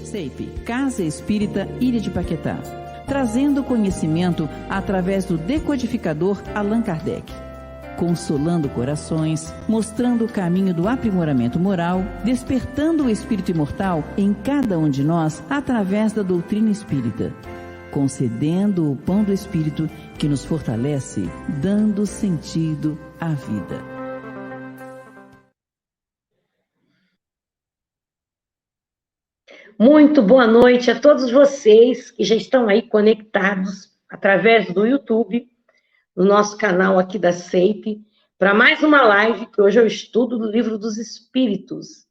CEIP, Casa Espírita Ilha de Paquetá, trazendo conhecimento através do decodificador Allan Kardec, consolando corações, mostrando o caminho do aprimoramento moral, despertando o espírito imortal em cada um de nós através da doutrina espírita, concedendo o pão do espírito que nos fortalece, dando sentido à vida. Muito boa noite a todos vocês que já estão aí conectados através do YouTube, no nosso canal aqui da CEIP, para mais uma live, que hoje é o estudo do Livro dos Espíritos.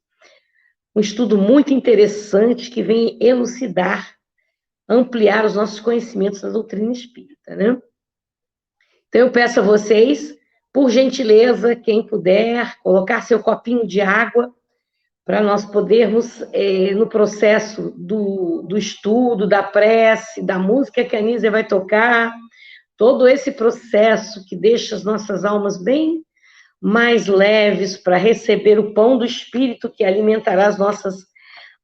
Um estudo muito interessante que vem elucidar, ampliar os nossos conhecimentos da doutrina espírita, né? Então eu peço a vocês, por gentileza, quem puder, colocar seu copinho de água, para nós podermos, no processo do estudo, da prece, da música que a Nízia vai tocar, todo esse processo que deixa as nossas almas bem mais leves para receber o pão do Espírito que alimentará as nossas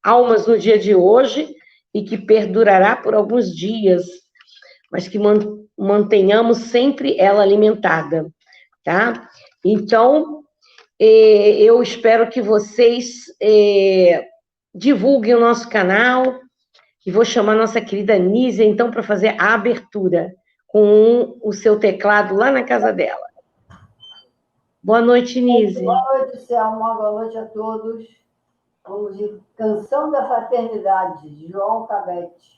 almas no dia de hoje e que perdurará por alguns dias, mas que mantenhamos sempre ela alimentada, tá? Então, eu espero que vocês divulguem o nosso canal, e vou chamar a nossa querida Nízia, então, para fazer a abertura com o seu teclado lá na casa dela. Boa noite, Nízia. Boa noite, Selma. Boa noite a todos. Vamos de Canção da Fraternidade, de João Cabete.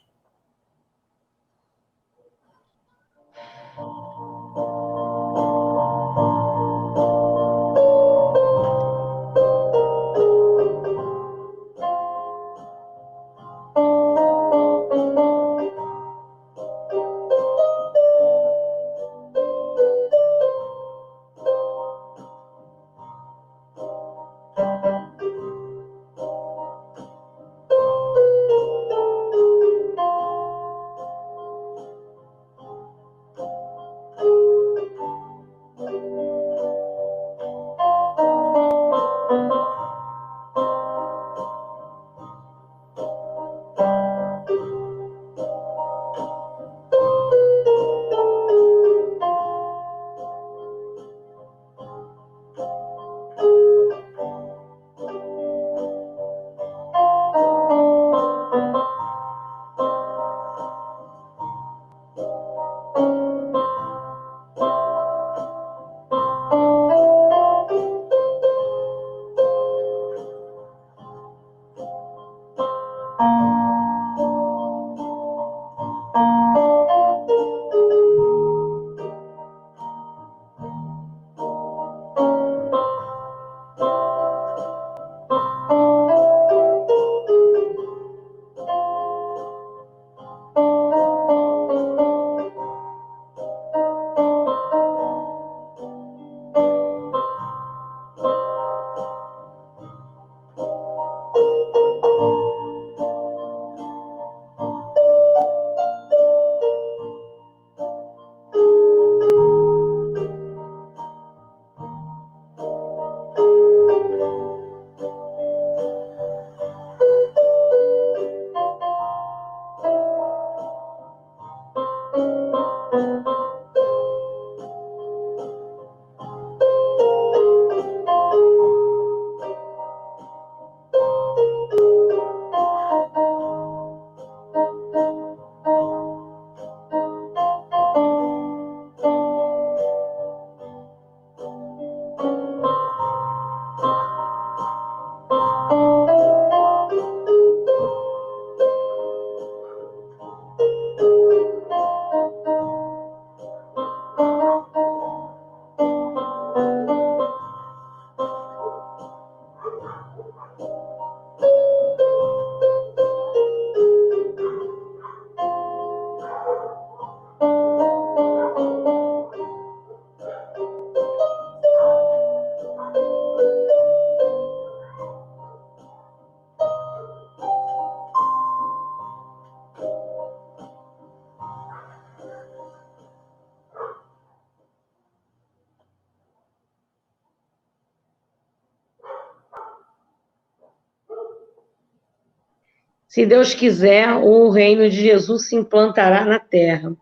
Se Deus quiser, o reino de Jesus se implantará na terra.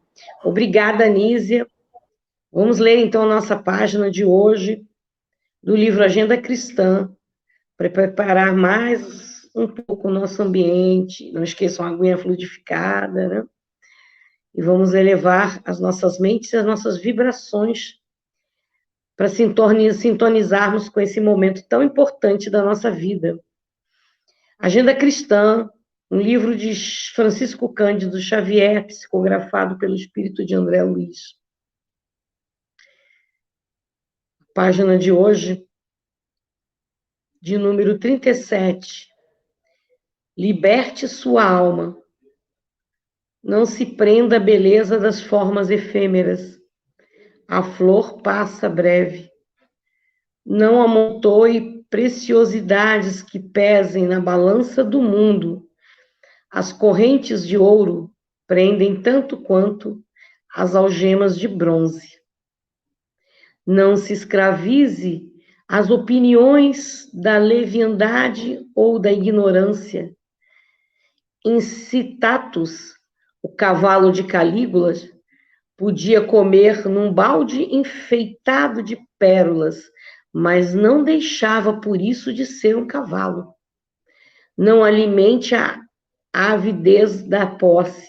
Obrigada, Nísia. Vamos ler, então, a nossa página de hoje, do livro Agenda Cristã, para preparar mais um pouco o nosso ambiente. Não esqueçam a aguinha fluidificada, né? E vamos elevar as nossas mentes e as nossas vibrações para sintonizarmos com esse momento tão importante da nossa vida. Agenda Cristã, um livro de Francisco Cândido Xavier, psicografado pelo espírito de André Luiz. Página de hoje, de número 37. Liberte sua alma. Não se prenda à beleza das formas efêmeras. A flor passa breve. Não amontoe preciosidades que pesem na balança do mundo. As correntes de ouro prendem tanto quanto as algemas de bronze. Não se escravize às opiniões da leviandade ou da ignorância. Incitatus, o cavalo de Calígula, podia comer num balde enfeitado de pérolas, mas não deixava por isso de ser um cavalo. Não alimente a avidez da posse.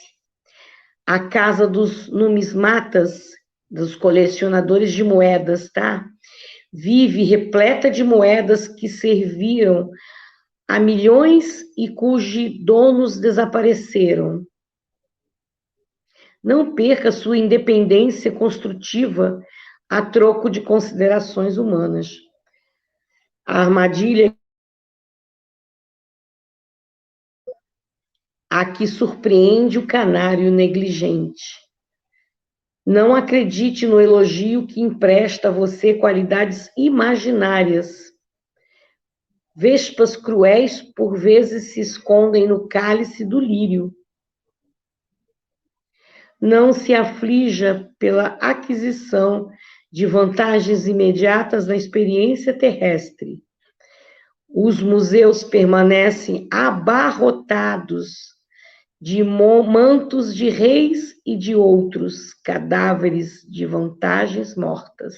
A casa dos numismatas, dos colecionadores de moedas, tá? Vive repleta de moedas que serviram a milhões e cujos donos desapareceram. Não perca sua independência construtiva a troco de considerações humanas. A armadilha a que surpreende o canário negligente. Não acredite no elogio que empresta a você qualidades imaginárias. Vespas cruéis por vezes se escondem no cálice do lírio. Não se aflija pela aquisição de vantagens imediatas na experiência terrestre. Os museus permanecem abarrotados de mantos de reis e de outros cadáveres de vantagens mortas.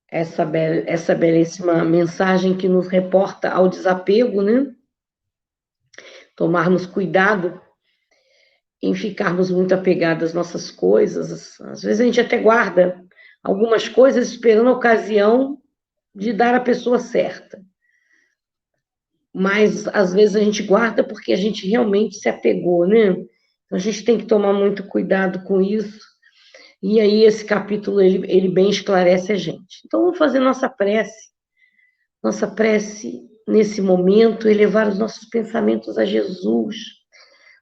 Essa belíssima mensagem que nos reporta ao desapego, né? Tomarmos cuidado em ficarmos muito apegados às nossas coisas. Às vezes a gente até guarda algumas coisas esperando a ocasião de dar à pessoa certa. Mas, às vezes, a gente guarda porque a gente realmente se apegou, né? Então, a gente tem que tomar muito cuidado com isso. E aí, esse capítulo, ele bem esclarece a gente. Então, vamos fazer nossa prece. Nossa prece, nesse momento, elevar os nossos pensamentos a Jesus.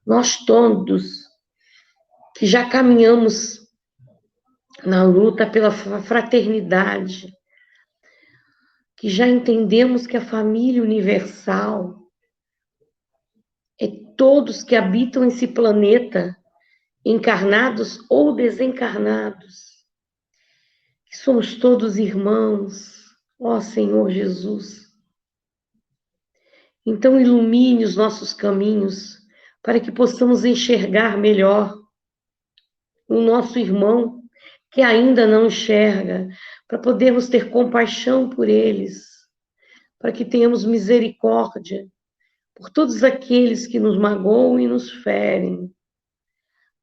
Nós todos, que já caminhamos na luta pela fraternidade, que já entendemos que a família universal é todos que habitam esse planeta, encarnados ou desencarnados, que somos todos irmãos, ó Senhor Jesus. Então ilumine os nossos caminhos para que possamos enxergar melhor o nosso irmão que ainda não enxerga, para podermos ter compaixão por eles, para que tenhamos misericórdia por todos aqueles que nos magoam e nos ferem,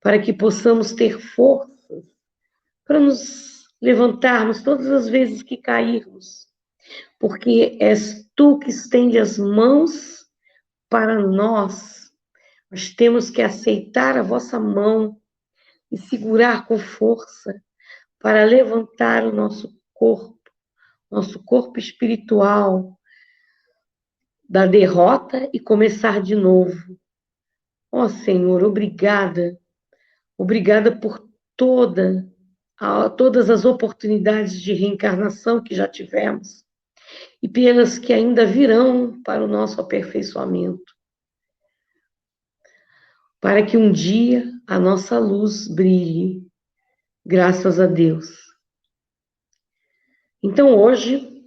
para que possamos ter forças para nos levantarmos todas as vezes que cairmos, porque és tu que estende as mãos para nós. Nós temos que aceitar a vossa mão e segurar com força para levantar o nosso corpo espiritual da derrota e começar de novo. Ó Senhor, obrigada. Obrigada por todas as oportunidades de reencarnação que já tivemos e pelas que ainda virão para o nosso aperfeiçoamento. Para que um dia a nossa luz brilhe, graças a Deus. Então, hoje,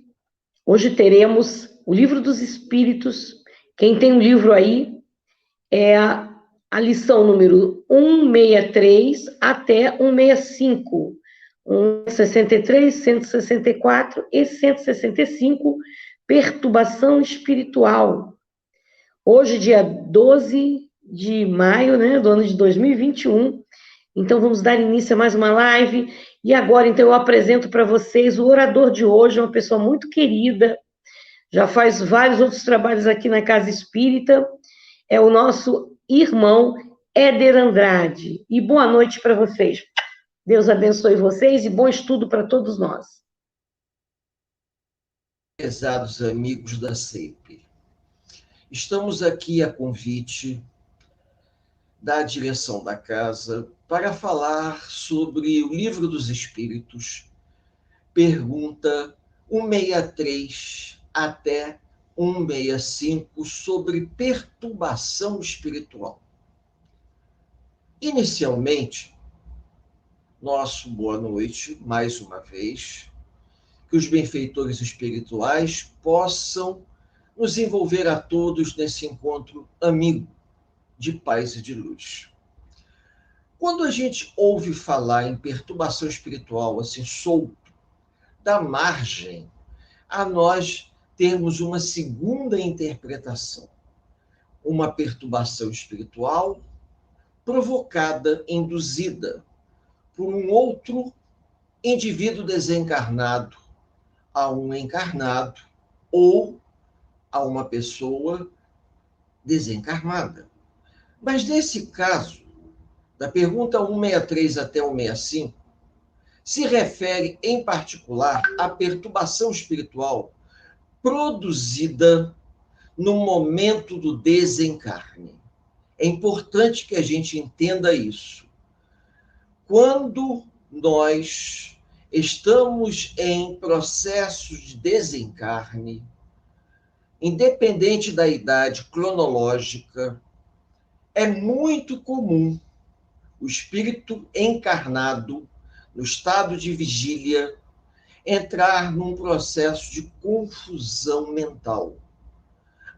Hoje teremos o Livro dos Espíritos. Quem tem o livro aí é a lição número 163 até 165. 163, 164 e 165, perturbação espiritual. Hoje, dia 12 de maio, né, do ano de 2021. Então, vamos dar início a mais uma live. E agora, então, eu apresento para vocês o orador de hoje, uma pessoa muito querida, já faz vários outros trabalhos aqui na Casa Espírita, é o nosso irmão Éder Andrade. E boa noite para vocês. Deus abençoe vocês e bom estudo para todos nós. Prezados amigos da CEIP, estamos aqui a convite da direção da casa para falar sobre o Livro dos Espíritos, pergunta 163 até 165, sobre perturbação espiritual. Inicialmente, nosso boa noite, mais uma vez, que os benfeitores espirituais possam nos envolver a todos nesse encontro amigo de paz e de luz. Quando a gente ouve falar em perturbação espiritual assim solto, dá margem a nós termos uma segunda interpretação, uma perturbação espiritual provocada, induzida por um outro indivíduo desencarnado a um encarnado ou a uma pessoa desencarnada. Mas nesse caso, da pergunta 163 até 165, se refere em particular à perturbação espiritual produzida no momento do desencarne. É importante que a gente entenda isso. Quando nós estamos em processos de desencarne, independente da idade cronológica, é muito comum o espírito encarnado, no estado de vigília, entrar num processo de confusão mental,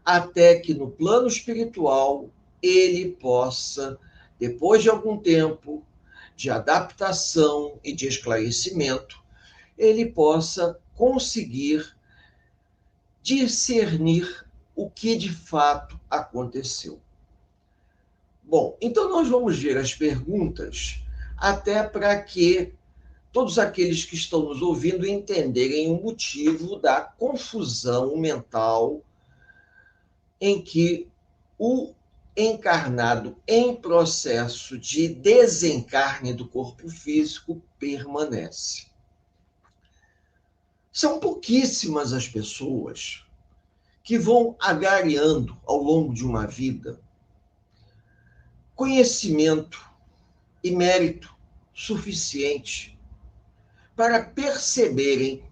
até que no plano espiritual ele possa, depois de algum tempo de adaptação e de esclarecimento, ele possa conseguir discernir o que de fato aconteceu. Bom, então nós vamos ver as perguntas até para que todos aqueles que estão nos ouvindo entenderem o motivo da confusão mental em que o encarnado em processo de desencarne do corpo físico permanece. São pouquíssimas as pessoas que vão agariando ao longo de uma vida conhecimento e mérito suficiente para perceberem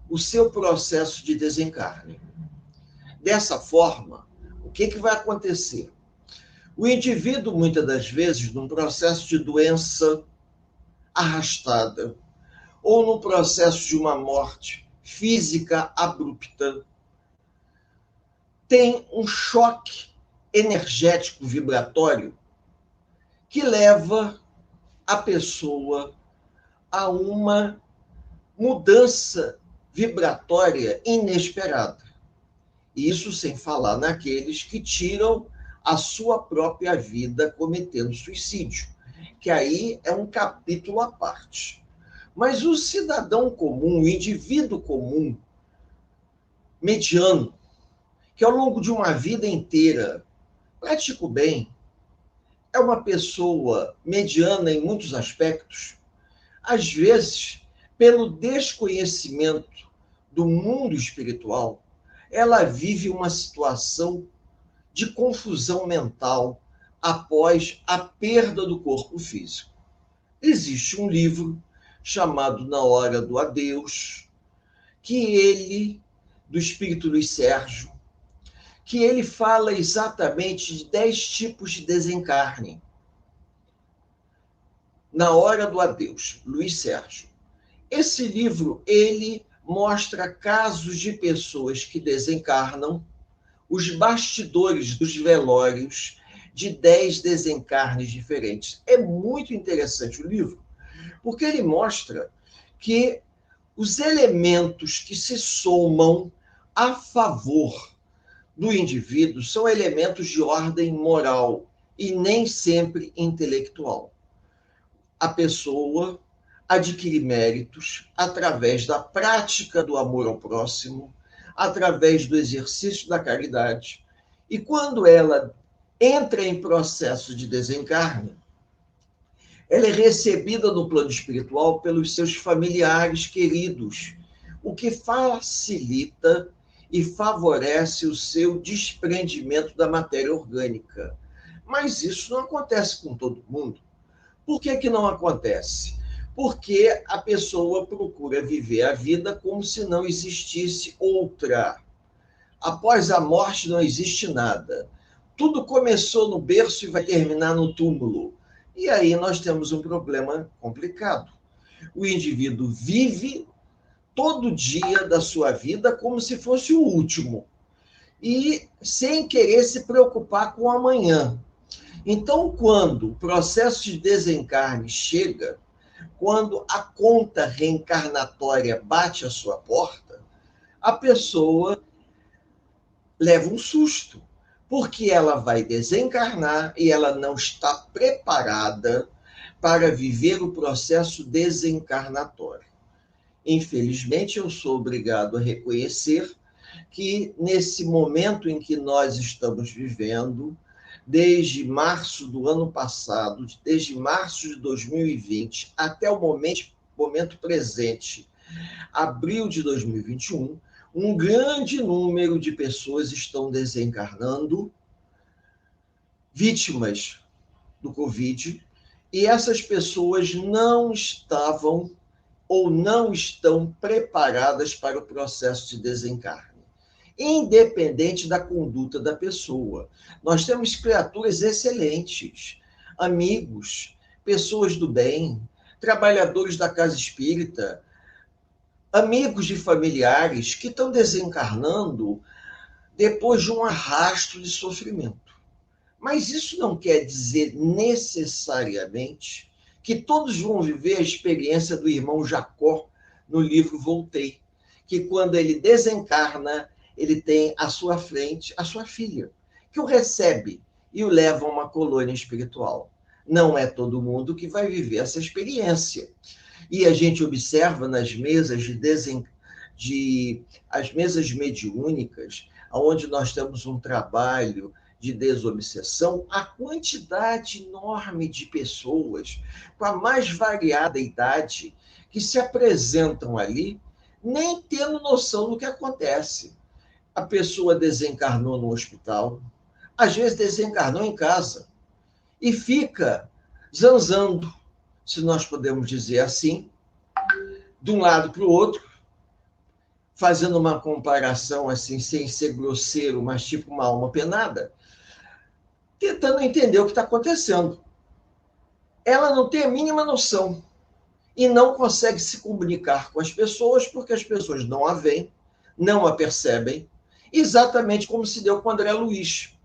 o seu processo de desencarne. Dessa forma, o que vai acontecer? O indivíduo, muitas das vezes, num processo de doença arrastada, ou num processo de uma morte física abrupta, tem um choque energético vibratório que leva a pessoa a uma mudança vibratória inesperada. Isso sem falar naqueles que tiram a sua própria vida cometendo suicídio, que aí é um capítulo à parte. Mas o cidadão comum, o indivíduo comum, mediano, que ao longo de uma vida inteira pratica o bem, é uma pessoa mediana em muitos aspectos, às vezes, pelo desconhecimento do mundo espiritual, ela vive uma situação de confusão mental após a perda do corpo físico. Existe um livro chamado Na Hora do Adeus, do Espírito Luiz Sérgio, que ele fala exatamente de 10 tipos de desencarne. Na Hora do Adeus, Luiz Sérgio. Esse livro, ele mostra casos de pessoas que desencarnam, os bastidores dos velórios de 10 desencarnes diferentes. É muito interessante o livro, porque ele mostra que os elementos que se somam a favor do indivíduo são elementos de ordem moral e nem sempre intelectual. A pessoa adquire méritos através da prática do amor ao próximo, através do exercício da caridade, e quando ela entra em processo de desencarne, ela é recebida no plano espiritual pelos seus familiares queridos, o que facilita e favorece o seu desprendimento da matéria orgânica. Mas isso não acontece com todo mundo. Por que que não acontece? Porque a pessoa procura viver a vida como se não existisse outra. Após a morte não existe nada. Tudo começou no berço e vai terminar no túmulo. E aí nós temos um problema complicado. O indivíduo vive todo dia da sua vida como se fosse o último, e sem querer se preocupar com o amanhã. Então, quando o processo de desencarne chega, quando a conta reencarnatória bate à sua porta, a pessoa leva um susto, porque ela vai desencarnar e ela não está preparada para viver o processo desencarnatório. Infelizmente, eu sou obrigado a reconhecer que, nesse momento em que nós estamos vivendo, desde março do ano passado, desde março de 2020, até o momento presente, abril de 2021, um grande número de pessoas estão desencarnando, vítimas do Covid, e essas pessoas não estavam ou não estão preparadas para o processo de desencarne, independente da conduta da pessoa. Nós temos criaturas excelentes, amigos, pessoas do bem, trabalhadores da casa espírita, amigos de familiares que estão desencarnando depois de um arrasto de sofrimento. Mas isso não quer dizer necessariamente que todos vão viver a experiência do irmão Jacó no livro Voltei, que quando ele desencarna, ele tem à sua frente a sua filha, que o recebe e o leva a uma colônia espiritual. Não é todo mundo que vai viver essa experiência. E a gente observa nas mesas as mesas mediúnicas, onde nós temos um trabalho de desobsessão, a quantidade enorme de pessoas com a mais variada idade que se apresentam ali, nem tendo noção do que acontece. A pessoa desencarnou no hospital, às vezes desencarnou em casa, e fica zanzando, se nós podemos dizer assim, de um lado para o outro, fazendo uma comparação assim, sem ser grosseiro, mas tipo uma alma penada, tentando entender o que está acontecendo. Ela não tem a mínima noção e não consegue se comunicar com as pessoas porque as pessoas não a veem, não a percebem, exatamente como se deu com André Luiz,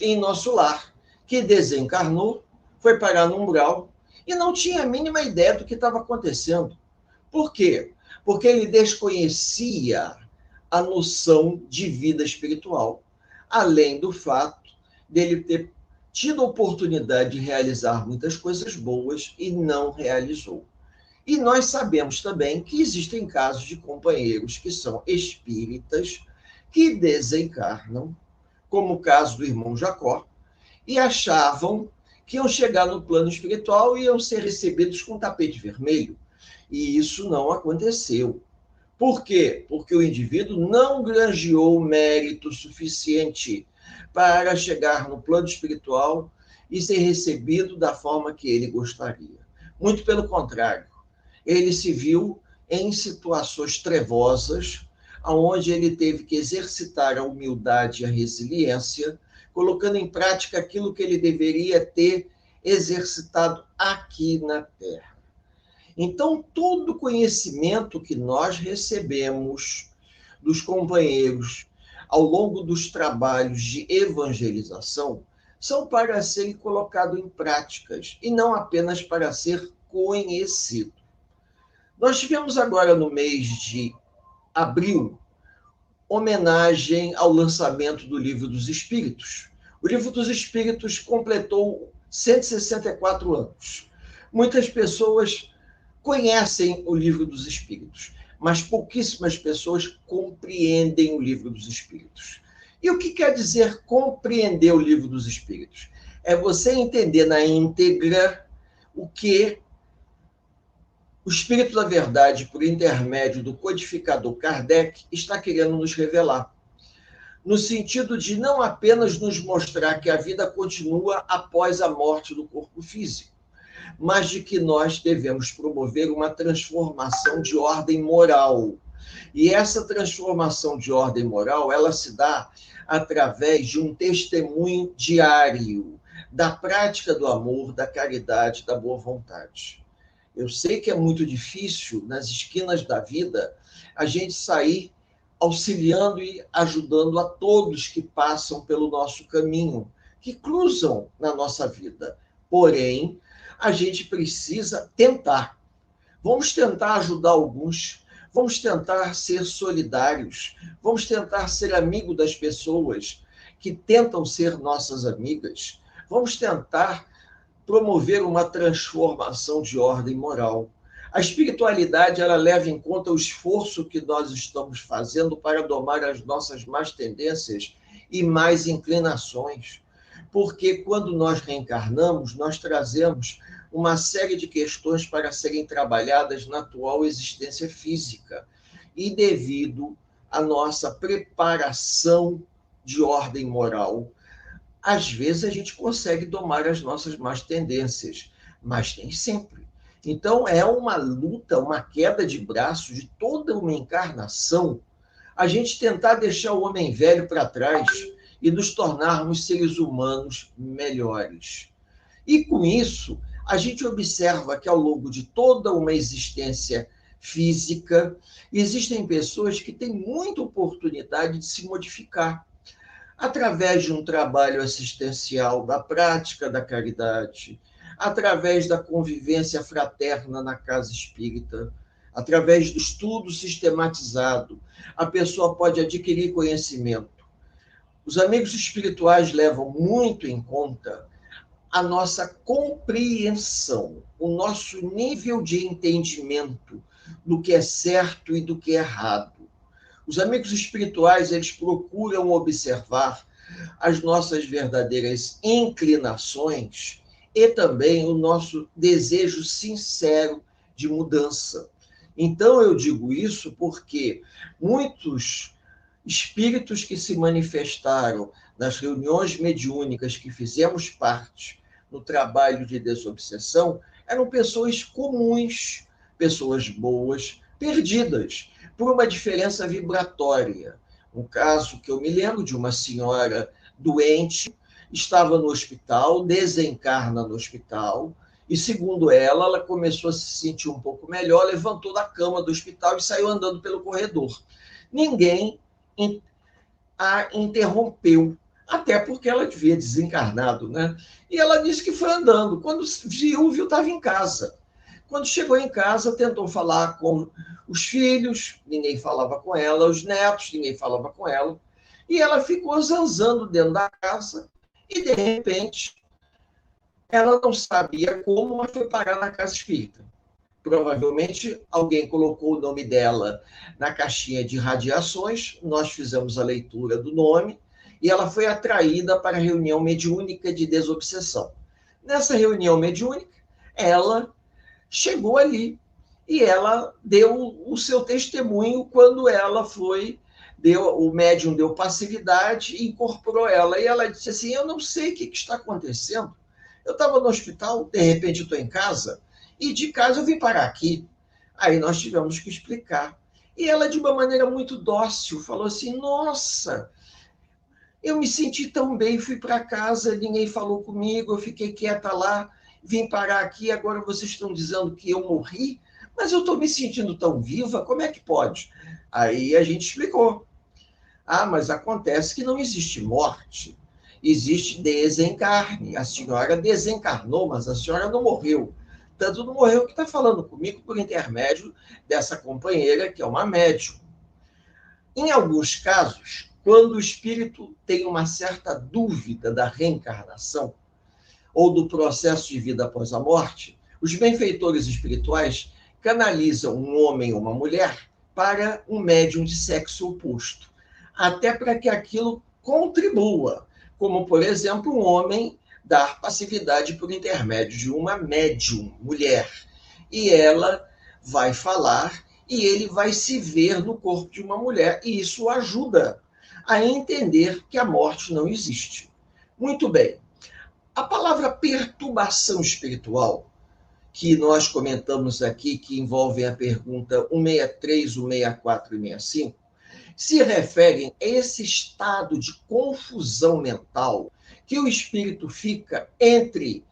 em nosso lar, que desencarnou, foi parar no umbral e não tinha a mínima ideia do que estava acontecendo. Por quê? Porque ele desconhecia a noção de vida espiritual, além do fato dele ter tido a oportunidade de realizar muitas coisas boas e não realizou. E nós sabemos também que existem casos de companheiros que são espíritas, que desencarnam, como o caso do irmão Jacó, e achavam que iam chegar no plano espiritual e iam ser recebidos com tapete vermelho. E isso não aconteceu. Por quê? Porque o indivíduo não granjeou mérito suficiente para chegar no plano espiritual e ser recebido da forma que ele gostaria. Muito pelo contrário, ele se viu em situações trevosas, onde ele teve que exercitar a humildade e a resiliência, colocando em prática aquilo que ele deveria ter exercitado aqui na Terra. Então, todo conhecimento que nós recebemos dos companheiros ao longo dos trabalhos de evangelização são para serem colocados em práticas e não apenas para ser conhecido. Nós tivemos agora no mês de abril homenagem ao lançamento do Livro dos Espíritos. O Livro dos Espíritos completou 164 anos. Muitas pessoas conhecem o Livro dos Espíritos, mas pouquíssimas pessoas compreendem o Livro dos Espíritos. E o que quer dizer compreender o Livro dos Espíritos? É você entender na íntegra o que o Espírito da Verdade, por intermédio do codificador Kardec, está querendo nos revelar. No sentido de não apenas nos mostrar que a vida continua após a morte do corpo físico, mas de que nós devemos promover uma transformação de ordem moral. E essa transformação de ordem moral, ela se dá através de um testemunho diário da prática do amor, da caridade, da boa vontade. Eu sei que é muito difícil, nas esquinas da vida, a gente sair auxiliando e ajudando a todos que passam pelo nosso caminho, que cruzam na nossa vida. Porém, a gente precisa tentar. Vamos tentar ajudar alguns, vamos tentar ser solidários, vamos tentar ser amigo das pessoas que tentam ser nossas amigas, vamos tentar promover uma transformação de ordem moral. A espiritualidade, ela leva em conta o esforço que nós estamos fazendo para domar as nossas más tendências e mais inclinações. Porque quando nós reencarnamos, nós trazemos uma série de questões para serem trabalhadas na atual existência física. E devido à nossa preparação de ordem moral, às vezes a gente consegue domar as nossas más tendências, mas nem sempre. Então é uma luta, uma queda de braço de toda uma encarnação, a gente tentar deixar o homem velho para trás e nos tornarmos seres humanos melhores. E com isso, a gente observa que ao longo de toda uma existência física, existem pessoas que têm muita oportunidade de se modificar através de um trabalho assistencial, da prática da caridade, através da convivência fraterna na casa espírita, através do estudo sistematizado, a pessoa pode adquirir conhecimento. Os amigos espirituais levam muito em conta a nossa compreensão, o nosso nível de entendimento do que é certo e do que é errado. Os amigos espirituais, eles procuram observar as nossas verdadeiras inclinações e também o nosso desejo sincero de mudança. Então, eu digo isso porque muitos espíritos que se manifestaram nas reuniões mediúnicas que fizemos parte no trabalho de desobsessão eram pessoas comuns, pessoas boas, perdidas por uma diferença vibratória. Um caso que eu me lembro de uma senhora doente, estava no hospital, desencarna no hospital, e segundo ela, ela começou a se sentir um pouco melhor, levantou da cama do hospital e saiu andando pelo corredor. Ninguém a interrompeu, até porque ela devia desencarnado, né? E ela disse que foi andando. Quando viu, estava em casa. Quando chegou em casa, tentou falar com os filhos, ninguém falava com ela, os netos, ninguém falava com ela, e ela ficou zanzando dentro da casa, e, de repente, ela não sabia como, mas foi parar na casa espírita. Provavelmente, alguém colocou o nome dela na caixinha de radiações, nós fizemos a leitura do nome, e ela foi atraída para a reunião mediúnica de desobsessão. Nessa reunião mediúnica, ela chegou ali e ela deu o seu testemunho quando ela foi, o médium deu passividade e incorporou ela. E ela disse assim, eu não sei o que está acontecendo. Eu estava no hospital, de repente estou em casa, e de casa eu vim parar aqui. Aí nós tivemos que explicar. E ela, de uma maneira muito dócil, falou assim, nossa, eu me senti tão bem, fui para casa, ninguém falou comigo, eu fiquei quieta lá, vim parar aqui, agora vocês estão dizendo que eu morri? Mas eu estou me sentindo tão viva, como é que pode? Aí a gente explicou. Ah, mas acontece que não existe morte, existe desencarne. A senhora desencarnou, mas a senhora não morreu. Tanto não morreu que está falando comigo por intermédio dessa companheira, que é uma médium. Em alguns casos, quando o espírito tem uma certa dúvida da reencarnação ou do processo de vida após a morte, os benfeitores espirituais canalizam um homem ou uma mulher para um médium de sexo oposto, até para que aquilo contribua, como, por exemplo, um homem dar passividade por intermédio de uma médium mulher, e ela vai falar e ele vai se ver no corpo de uma mulher, e isso ajuda a entender que a morte não existe. Muito bem. A palavra perturbação espiritual, que nós comentamos aqui, que envolvem a pergunta 163, 164 e 65, se referem a esse estado de confusão mental que o espírito fica entre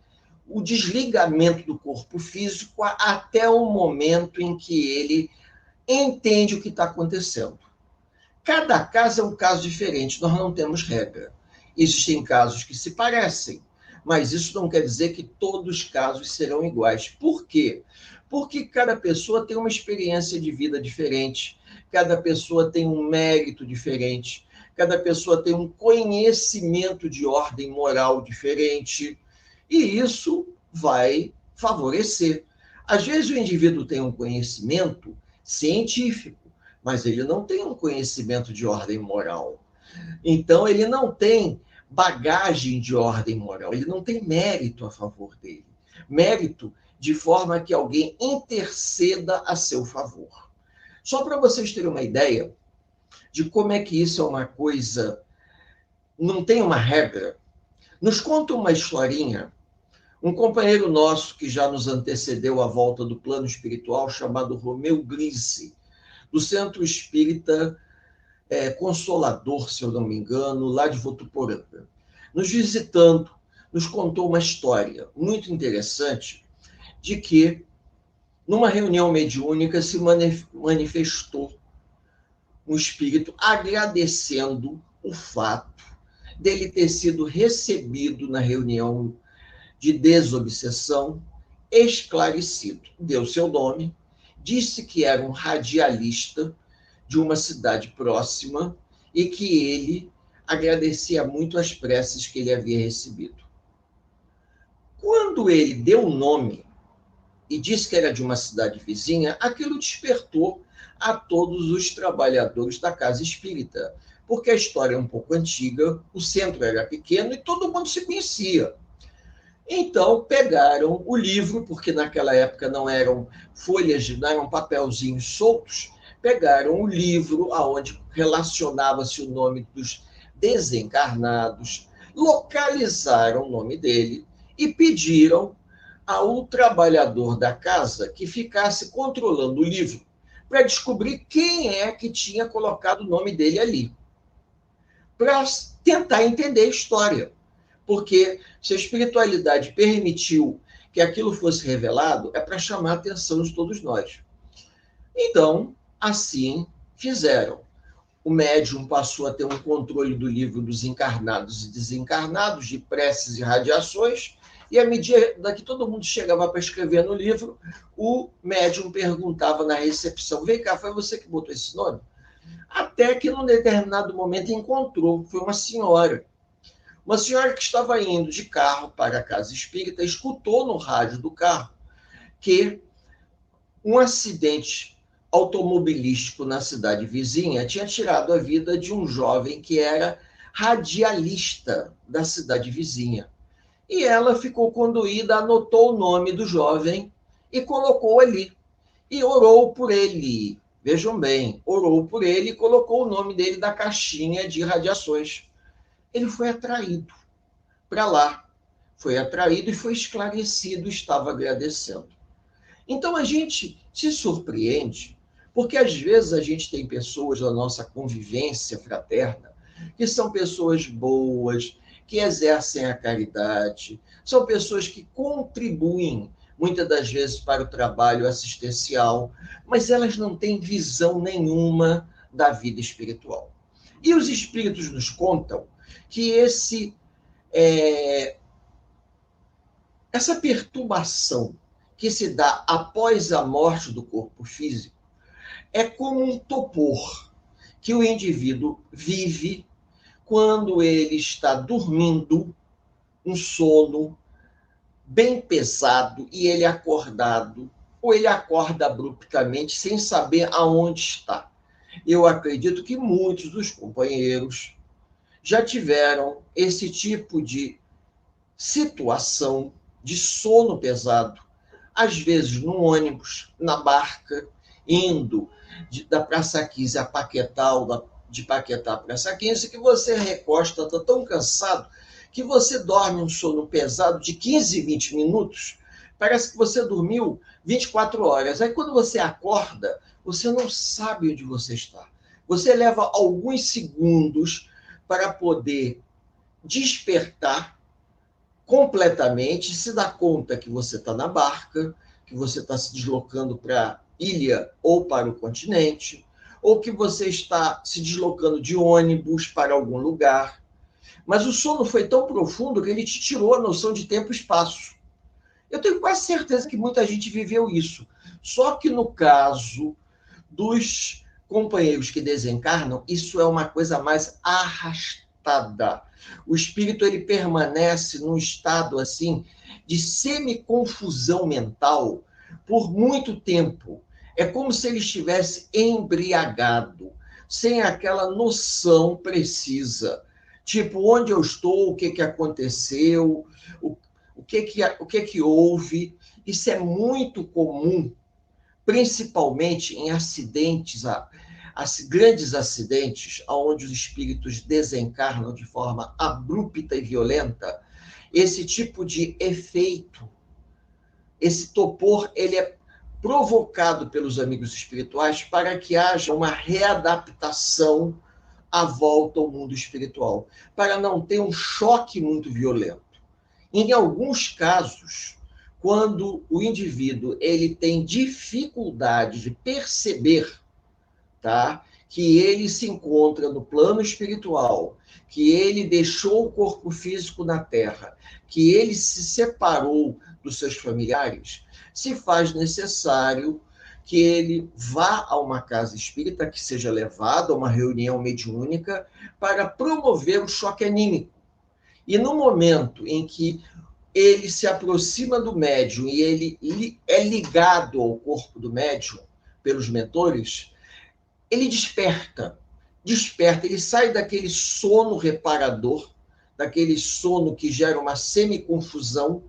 o desligamento do corpo físico até o momento em que ele entende o que está acontecendo. Cada caso é um caso diferente, nós não temos regra. Existem casos que se parecem, mas isso não quer dizer que todos os casos serão iguais. Por quê? Porque cada pessoa tem uma experiência de vida diferente, cada pessoa tem um mérito diferente, cada pessoa tem um conhecimento de ordem moral diferente, e isso vai favorecer. Às vezes o indivíduo tem um conhecimento científico, mas ele não tem um conhecimento de ordem moral. Então, ele não tem bagagem de ordem moral, ele não tem mérito a favor dele. Mérito de forma que alguém interceda a seu favor. Só para vocês terem uma ideia de como é que isso é uma coisa, não tem uma regra. Nos conta uma historinha, um companheiro nosso que já nos antecedeu à volta do plano espiritual, chamado Romeu Grise, do Centro Espírita Consolador, se eu não me engano, lá de Votuporanga. Nos visitando, nos contou uma história muito interessante de que, numa reunião mediúnica, se manifestou um espírito agradecendo o fato dele ter sido recebido na reunião de desobsessão, esclarecido. Deu seu nome, disse que era um radialista de uma cidade próxima e que ele agradecia muito as preces que ele havia recebido. Quando ele deu o nome e disse que era de uma cidade vizinha, aquilo despertou a todos os trabalhadores da casa espírita, porque a história é um pouco antiga, o centro era pequeno e todo mundo se conhecia. Então, pegaram o livro, porque naquela época não eram folhas, não eram papelzinhos soltos, pegaram o livro onde relacionava-se o nome dos desencarnados, localizaram o nome dele e pediram ao trabalhador da casa que ficasse controlando o livro para descobrir quem é que tinha colocado o nome dele ali, para tentar entender a história. Porque se a espiritualidade permitiu que aquilo fosse revelado, é para chamar a atenção de todos nós. Então, assim fizeram. O médium passou a ter um controle do livro dos encarnados e desencarnados, de preces e radiações, e à medida que todo mundo chegava para escrever no livro, o médium perguntava na recepção: vem cá, foi você que botou esse nome? Até que, num determinado momento, encontrou, foi uma senhora que estava indo de carro para a casa espírita, escutou no rádio do carro que um acidente automobilístico na cidade vizinha tinha tirado a vida de um jovem que era radialista da cidade vizinha. E ela ficou condoída, anotou o nome do jovem e colocou ali. E orou por ele. Vejam bem, orou por ele e colocou o nome dele na caixinha de radiações. Ele foi atraído para lá. Foi atraído e foi esclarecido, estava agradecendo. Então, a gente se surpreende, porque às vezes a gente tem pessoas na nossa convivência fraterna que são pessoas boas, que exercem a caridade, são pessoas que contribuem muitas das vezes para o trabalho assistencial, mas elas não têm visão nenhuma da vida espiritual. E os espíritos nos contam que essa perturbação que se dá após a morte do corpo físico é como um topor que o indivíduo vive quando ele está dormindo, um sono bem pesado, e ele acordado, ou ele acorda abruptamente sem saber aonde está. Eu acredito que muitos dos companheiros já tiveram esse tipo de situação de sono pesado, às vezes no ônibus, na barca, indo da Praça 15 a Paquetá, ou de Paquetá a Praça 15, que você recosta, está tão cansado, que você dorme um sono pesado de 15, 20 minutos, parece que você dormiu 24 horas. Aí quando você acorda, você não sabe onde você está. Você leva alguns segundos para poder despertar completamente, se dar conta que você está na barca, que você está se deslocando para a ilha ou para o continente, ou que você está se deslocando de ônibus para algum lugar. Mas o sono foi tão profundo que ele te tirou a noção de tempo e espaço. Eu tenho quase certeza que muita gente viveu isso. Só que no caso dos companheiros que desencarnam, isso é uma coisa mais arrastada. O espírito ele permanece num estado assim de semiconfusão mental por muito tempo. É como se ele estivesse embriagado, sem aquela noção precisa. Tipo, onde eu estou, o que aconteceu, o que houve. Isso é muito comum, principalmente em acidentes, grandes acidentes, onde os espíritos desencarnam de forma abrupta e violenta. Esse tipo de efeito, esse topor, ele é provocado pelos amigos espirituais para que haja uma readaptação à volta ao mundo espiritual, para não ter um choque muito violento. Em alguns casos, quando o indivíduo ele tem dificuldade de perceber, tá, que ele se encontra no plano espiritual, que ele deixou o corpo físico na Terra, que ele se separou dos seus familiares, se faz necessário que ele vá a uma casa espírita, que seja levado a uma reunião mediúnica para promover o choque anímico. E no momento em que ele se aproxima do médium e ele é ligado ao corpo do médium pelos mentores, ele desperta, ele sai daquele sono reparador, daquele sono que gera uma semiconfusão,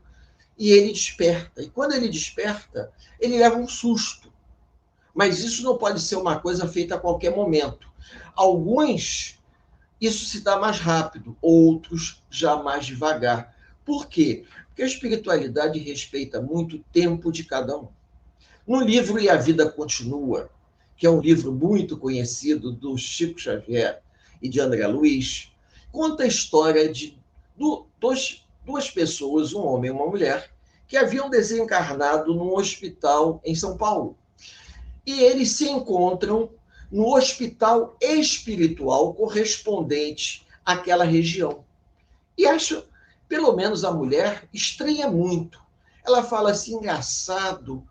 e ele desperta. E quando ele desperta, ele leva um susto. Mas isso não pode ser uma coisa feita a qualquer momento. Alguns, isso se dá mais rápido, outros já mais devagar. Por quê? Porque a espiritualidade respeita muito o tempo de cada um. No livro E a Vida Continua, que é um livro muito conhecido do Chico Xavier e de André Luiz, conta a história de duas pessoas, um homem e uma mulher, que haviam desencarnado num hospital em São Paulo. E eles se encontram no hospital espiritual correspondente àquela região. E acho, pelo menos a mulher, estranha muito. Ela fala assim, engraçado,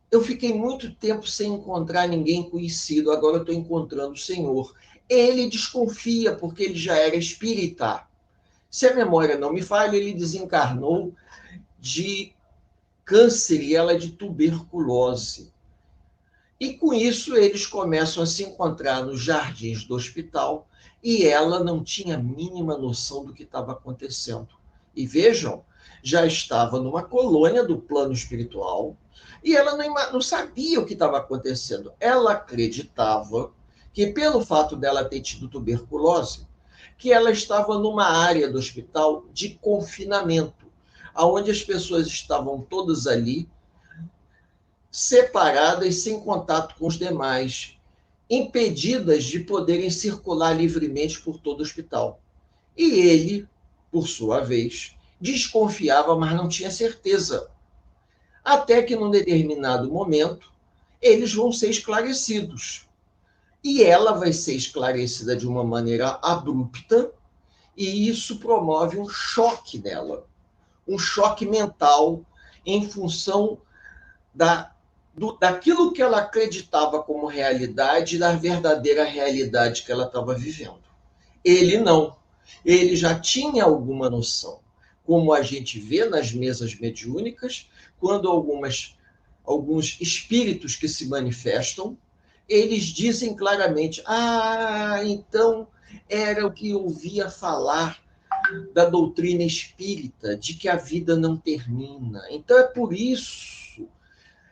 eu fiquei muito tempo sem encontrar ninguém conhecido, agora eu estou encontrando o Senhor. Ele desconfia, porque ele já era espírita. Se a memória não me falha, ele desencarnou de câncer e ela de tuberculose. E com isso eles começam a se encontrar nos jardins do hospital e ela não tinha a mínima noção do que estava acontecendo. E vejam, já estava numa colônia do plano espiritual e ela não sabia o que estava acontecendo. Ela acreditava que, pelo fato dela ter tido tuberculose, que ela estava numa área do hospital de confinamento, onde as pessoas estavam todas ali, separadas, sem contato com os demais, impedidas de poderem circular livremente por todo o hospital. E ele, por sua vez, desconfiava, mas não tinha certeza. até que, num determinado momento, eles vão ser esclarecidos. E ela vai ser esclarecida de uma maneira abrupta, e isso promove um choque nela, um choque mental em função daquilo que ela acreditava como realidade e da verdadeira realidade que ela estava vivendo. Ele não. Ele já tinha alguma noção. Como a gente vê nas mesas mediúnicas, quando alguns espíritos que se manifestam, eles dizem claramente: então era o que eu ouvia falar da doutrina espírita, de que a vida não termina. Então é por isso,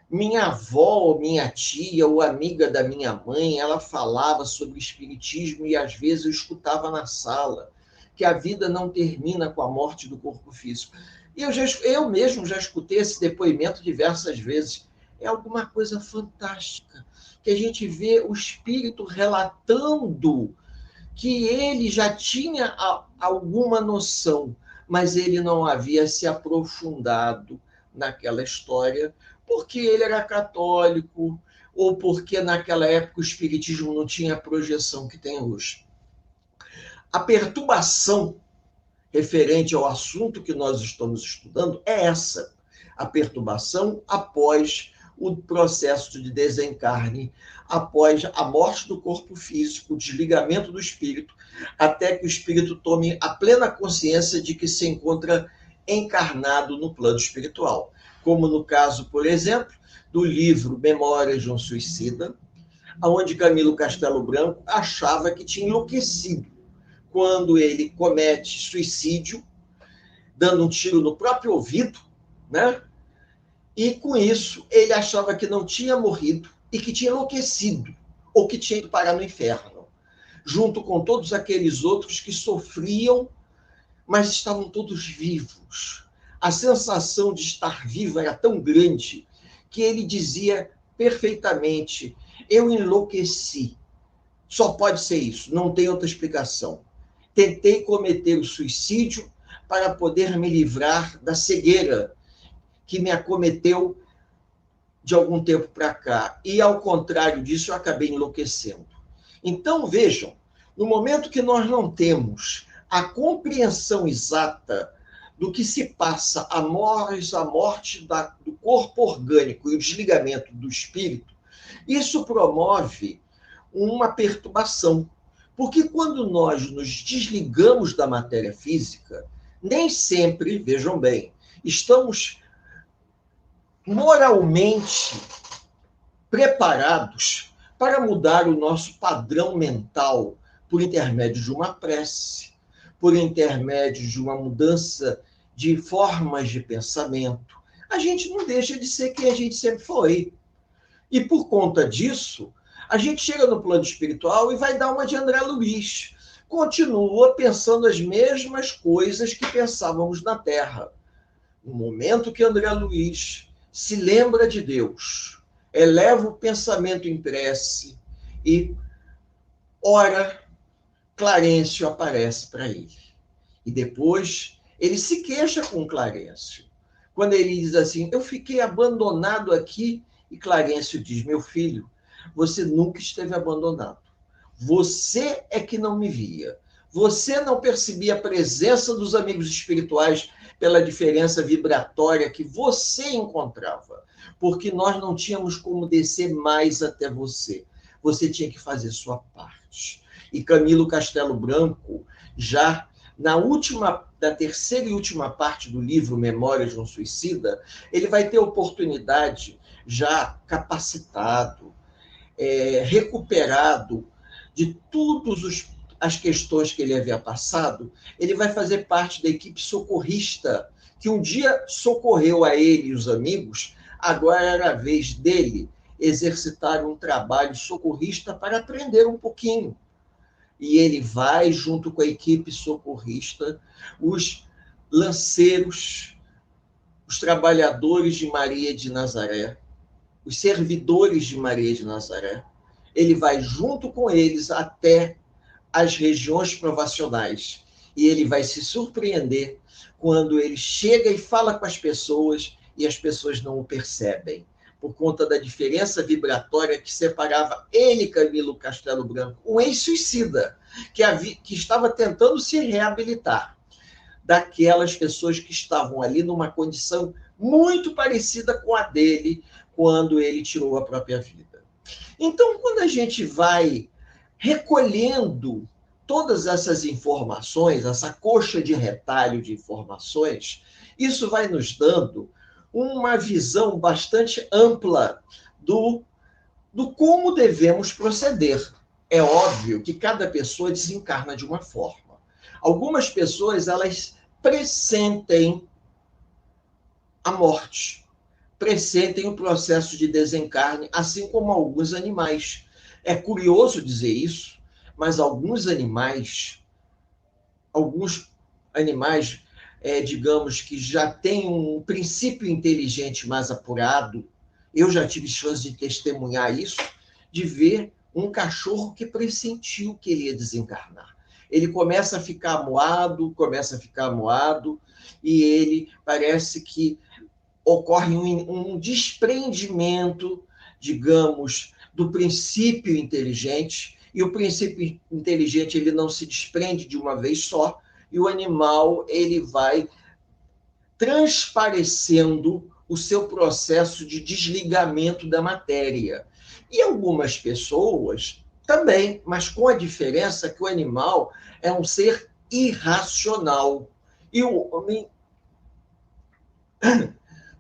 minha avó, minha tia, ou amiga da minha mãe, ela falava sobre espiritismo e às vezes eu escutava na sala que a vida não termina com a morte do corpo físico. E eu mesmo já escutei esse depoimento diversas vezes. É alguma coisa fantástica, que a gente vê o espírito relatando que ele já tinha alguma noção, mas ele não havia se aprofundado naquela história, porque ele era católico, ou porque naquela época o espiritismo não tinha a projeção que tem hoje. A perturbação referente ao assunto que nós estamos estudando é essa: a perturbação após o processo de desencarne, após a morte do corpo físico, o desligamento do espírito, até que o espírito tome a plena consciência de que se encontra encarnado no plano espiritual. Como no caso, por exemplo, do livro Memórias de um Suicida, onde Camilo Castelo Branco achava que tinha enlouquecido quando ele comete suicídio, dando um tiro no próprio ouvido, né? E com isso ele achava que não tinha morrido e que tinha enlouquecido, ou que tinha ido parar no inferno, junto com todos aqueles outros que sofriam, mas estavam todos vivos. A sensação de estar vivo era tão grande que ele dizia perfeitamente: eu enlouqueci. Só pode ser isso, não tem outra explicação. Tentei cometer o suicídio para poder me livrar da cegueira que me acometeu de algum tempo para cá. E, ao contrário disso, eu acabei enlouquecendo. Então, vejam, no momento que nós não temos a compreensão exata do que se passa após a morte do corpo orgânico e o desligamento do espírito, isso promove uma perturbação. Porque quando nós nos desligamos da matéria física, nem sempre, vejam bem, estamos moralmente preparados para mudar o nosso padrão mental por intermédio de uma prece, por intermédio de uma mudança de formas de pensamento. A gente não deixa de ser quem a gente sempre foi. E por conta disso, a gente chega no plano espiritual e vai dar uma de André Luiz. Continua pensando as mesmas coisas que pensávamos na Terra. No momento que André Luiz se lembra de Deus, eleva o pensamento em prece e ora, Clarencio aparece para ele. E depois ele se queixa com Clarencio. Quando ele diz assim: eu fiquei abandonado aqui, e Clarencio diz: meu filho, você nunca esteve abandonado. Você é que não me via. Você não percebia a presença dos amigos espirituais pela diferença vibratória que você encontrava, porque nós não tínhamos como descer mais até você. Você tinha que fazer sua parte. E Camilo Castelo Branco, já na terceira e última parte do livro Memórias de um Suicida, ele vai ter oportunidade, já capacitado, recuperado de todas as questões que ele havia passado, ele vai fazer parte da equipe socorrista, que um dia socorreu a ele e os amigos. Agora era a vez dele exercitar um trabalho socorrista para aprender um pouquinho. E ele vai, junto com a equipe socorrista, os lanceiros, os trabalhadores de Maria de Nazaré, os servidores de Maria de Nazaré, ele vai junto com eles até as regiões provacionais. E ele vai se surpreender quando ele chega e fala com as pessoas e as pessoas não o percebem, por conta da diferença vibratória que separava ele, Camilo Castelo Branco, um ex-suicida, que estava tentando se reabilitar, daquelas pessoas que estavam ali numa condição muito parecida com a dele, quando ele tirou a própria vida. Então, quando a gente vai recolhendo todas essas informações, essa coxa de retalho de informações, isso vai nos dando uma visão bastante ampla do como devemos proceder. É óbvio que cada pessoa desencarna de uma forma. Algumas pessoas, elas pressentem a morte, pressentem o processo de desencarne, assim como alguns animais. É curioso dizer isso, mas alguns animais, digamos, que já têm um princípio inteligente mais apurado, eu já tive chance de testemunhar isso, de ver um cachorro que pressentiu que ele ia desencarnar. Ele começa a ficar moado, e ele parece que ocorre um desprendimento, digamos, do princípio inteligente, e o princípio inteligente ele não se desprende de uma vez só, e o animal ele vai transparecendo o seu processo de desligamento da matéria. E algumas pessoas também, mas com a diferença que o animal é um ser irracional. E o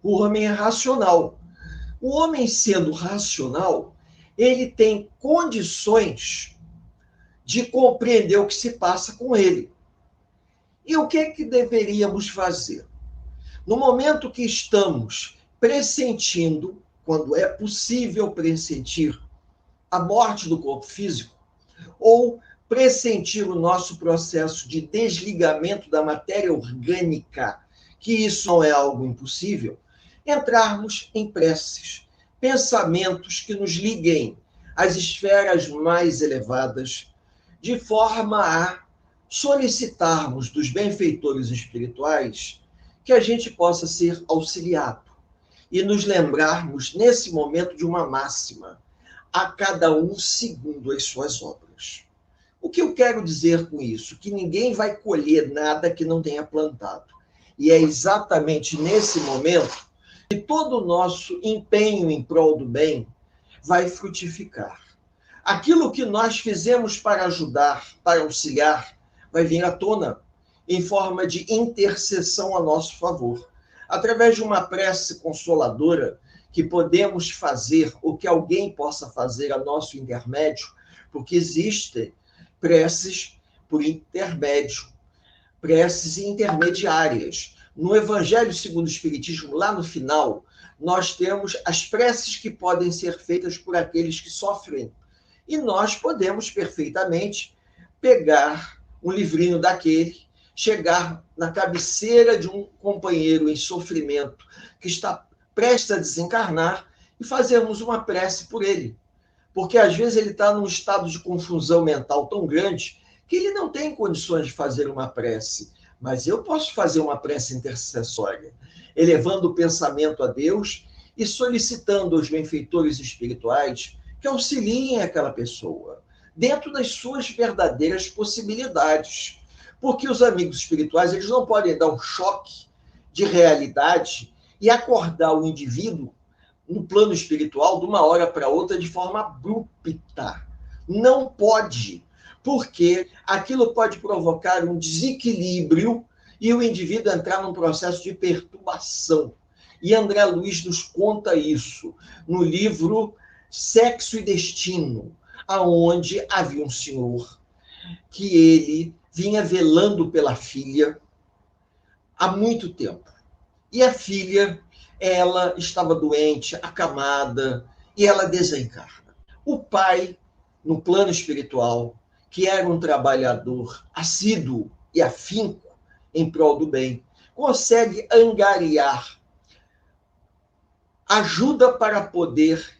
homem é racional. O homem, sendo racional, ele tem condições de compreender o que se passa com ele. E o que é que deveríamos fazer? No momento que estamos pressentindo, quando é possível pressentir a morte do corpo físico, ou pressentir o nosso processo de desligamento da matéria orgânica, que isso não é algo impossível, entrarmos em preces, pensamentos que nos liguem às esferas mais elevadas, de forma a solicitarmos dos benfeitores espirituais que a gente possa ser auxiliado e nos lembrarmos, nesse momento, de uma máxima: a cada um segundo as suas obras. O que eu quero dizer com isso? Que ninguém vai colher nada que não tenha plantado. E é exatamente nesse momento que todo o nosso empenho em prol do bem vai frutificar. Aquilo que nós fizemos para ajudar, para auxiliar, vai vir à tona em forma de intercessão a nosso favor. Através de uma prece consoladora, que podemos fazer o que alguém possa fazer a nosso intermédio, porque existem preces por intermédio, preces intermediárias. No Evangelho segundo o Espiritismo, lá no final, nós temos as preces que podem ser feitas por aqueles que sofrem. E nós podemos perfeitamente pegar um livrinho daquele, chegar na cabeceira de um companheiro em sofrimento que está prestes a desencarnar e fazermos uma prece por ele. Porque às vezes ele está num estado de confusão mental tão grande que ele não tem condições de fazer uma prece. Mas eu posso fazer uma prece intercessória, elevando o pensamento a Deus e solicitando aos benfeitores espirituais que auxiliem aquela pessoa, dentro das suas verdadeiras possibilidades. Porque os amigos espirituais, eles não podem dar um choque de realidade e acordar o indivíduo no plano espiritual de uma hora para outra de forma abrupta. Não pode, porque aquilo pode provocar um desequilíbrio e o indivíduo entrar num processo de perturbação. E André Luiz nos conta isso no livro Sexo e Destino, aonde havia um senhor que ele vinha velando pela filha há muito tempo. E a filha, ela estava doente, acamada, e ela desencarna. O pai, no plano espiritual, que era um trabalhador assíduo e afinco em prol do bem, consegue angariar ajuda para poder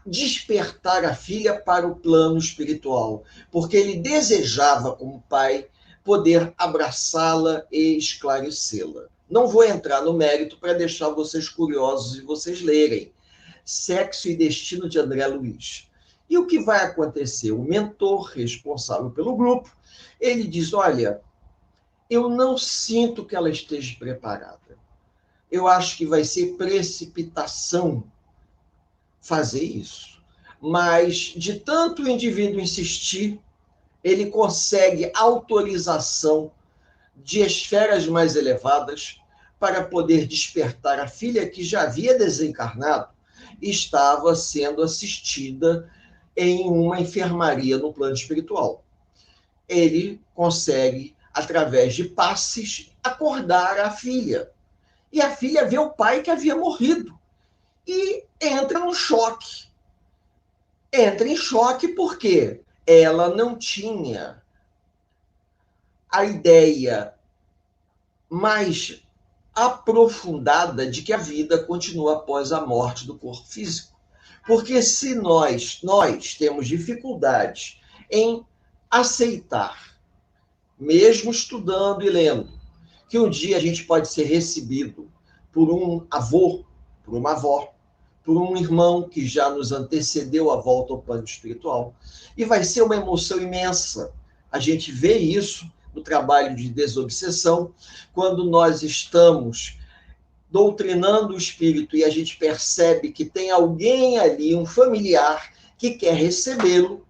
despertar a filha para o plano espiritual, porque ele desejava, como pai, poder abraçá-la e esclarecê-la. Não vou entrar no mérito para deixar vocês curiosos e vocês lerem. Sexo e Destino, de André Luiz. E o que vai acontecer? O mentor responsável pelo grupo, ele diz, olha, eu não sinto que ela esteja preparada. Eu acho que vai ser precipitação fazer isso. Mas, de tanto o indivíduo insistir, ele consegue autorização de esferas mais elevadas para poder despertar a filha que já havia desencarnado e estava sendo assistida em uma enfermaria no plano espiritual. Ele consegue, através de passes, acordar a filha. E a filha vê o pai que havia morrido. E entra num choque. Entra em choque porque ela não tinha a ideia mais aprofundada de que a vida continua após a morte do corpo físico. Porque se nós temos dificuldades em aceitar, mesmo estudando e lendo, que um dia a gente pode ser recebido por um avô, por uma avó, por um irmão que já nos antecedeu a volta ao plano espiritual, e vai ser uma emoção imensa. A gente vê isso no trabalho de desobsessão, quando nós estamos doutrinando o espírito e a gente percebe que tem alguém ali, um familiar, que quer recebê-lo,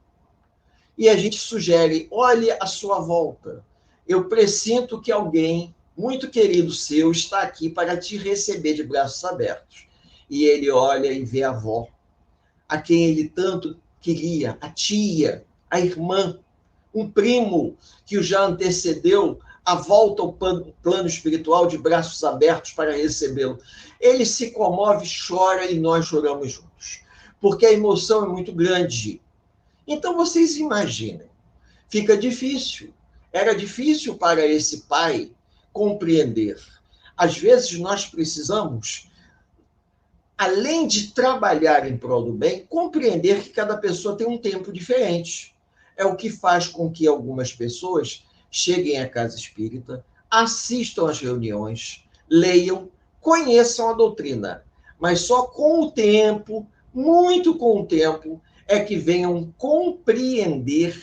e a gente sugere, olhe à sua volta. Eu pressinto que alguém muito querido seu está aqui para te receber de braços abertos. E ele olha e vê a avó, a quem ele tanto queria, a tia, a irmã, um primo que o já antecedeu a volta ao plano espiritual de braços abertos para recebê-lo. Ele se comove, chora e nós choramos juntos, porque a emoção é muito grande. Então vocês imaginem, fica difícil. Era difícil para esse pai compreender. Às vezes nós precisamos, além de trabalhar em prol do bem, compreender que cada pessoa tem um tempo diferente. É o que faz com que algumas pessoas cheguem à casa espírita, assistam às reuniões, leiam, conheçam a doutrina, mas só com o tempo, muito com o tempo, é que venham compreender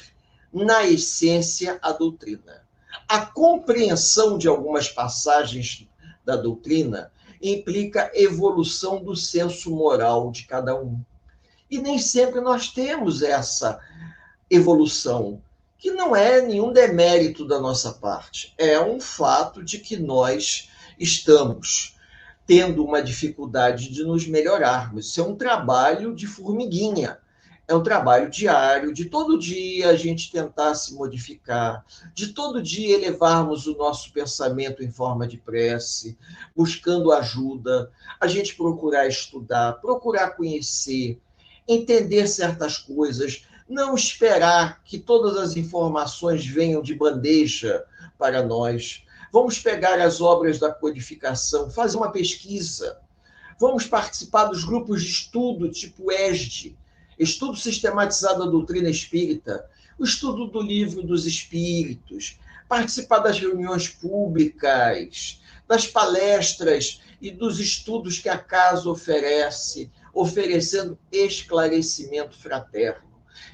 na essência a doutrina. A compreensão de algumas passagens da doutrina implica evolução do senso moral de cada um. E nem sempre nós temos essa evolução, que não é nenhum demérito da nossa parte. É um fato de que nós estamos tendo uma dificuldade de nos melhorarmos. Isso é um trabalho de formiguinha. É um trabalho diário, de todo dia a gente tentar se modificar, de todo dia elevarmos o nosso pensamento em forma de prece, buscando ajuda, a gente procurar estudar, procurar conhecer, entender certas coisas, não esperar que todas as informações venham de bandeja para nós. Vamos pegar as obras da codificação, fazer uma pesquisa. Vamos participar dos grupos de estudo, tipo ESD, Estudo Sistematizado da Doutrina Espírita, o estudo do Livro dos Espíritos, participar das reuniões públicas, das palestras e dos estudos que a casa oferece, oferecendo esclarecimento fraterno.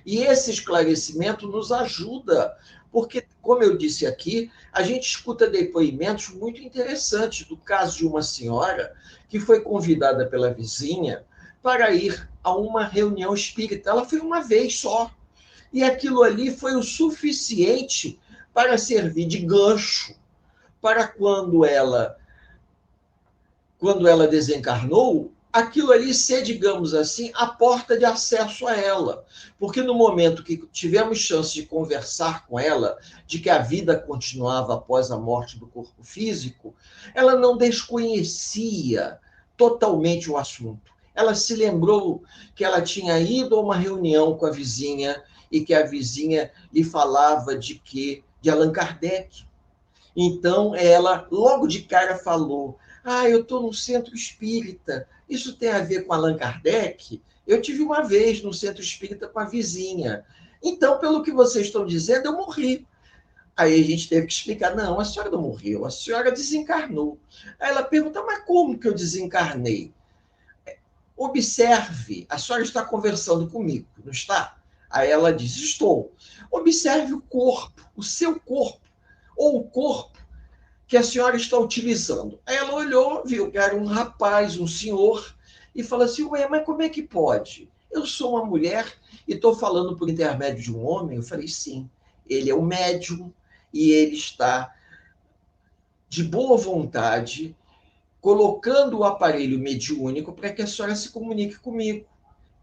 E esse esclarecimento nos ajuda, porque, como eu disse aqui, a gente escuta depoimentos muito interessantes do caso de uma senhora que foi convidada pela vizinha para ir a uma reunião espírita. Ela foi uma vez só. E aquilo ali foi o suficiente para servir de gancho para quando ela desencarnou, aquilo ali ser, digamos assim, a porta de acesso a ela. Porque no momento que tivemos chance de conversar com ela, de que a vida continuava após a morte do corpo físico, ela não desconhecia totalmente o assunto. Ela se lembrou que ela tinha ido a uma reunião com a vizinha e que a vizinha lhe falava de Allan Kardec. Então, ela logo de cara falou, eu estou no centro espírita, isso tem a ver com Allan Kardec? Eu tive uma vez no centro espírita com a vizinha. Então, pelo que vocês estão dizendo, eu morri. Aí a gente teve que explicar, não, a senhora não morreu, a senhora desencarnou. Aí ela pergunta, mas como que eu desencarnei? Observe, a senhora está conversando comigo, não está? Aí ela diz, estou. Observe o corpo, o seu corpo, ou o corpo que a senhora está utilizando. Aí ela olhou, viu que era um rapaz, um senhor, e falou assim, ué, mas como é que pode? Eu sou uma mulher e estou falando por intermédio de um homem? Eu falei, sim, ele é o médium e ele está de boa vontade colocando o aparelho mediúnico para que a senhora se comunique comigo.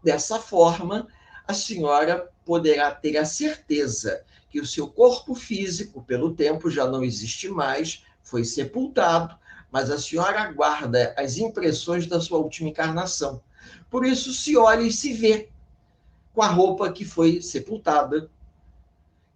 Dessa forma, a senhora poderá ter a certeza que o seu corpo físico, pelo tempo, já não existe mais, foi sepultado, mas a senhora aguarda as impressões da sua última encarnação. Por isso, se olha e se vê com a roupa que foi sepultada.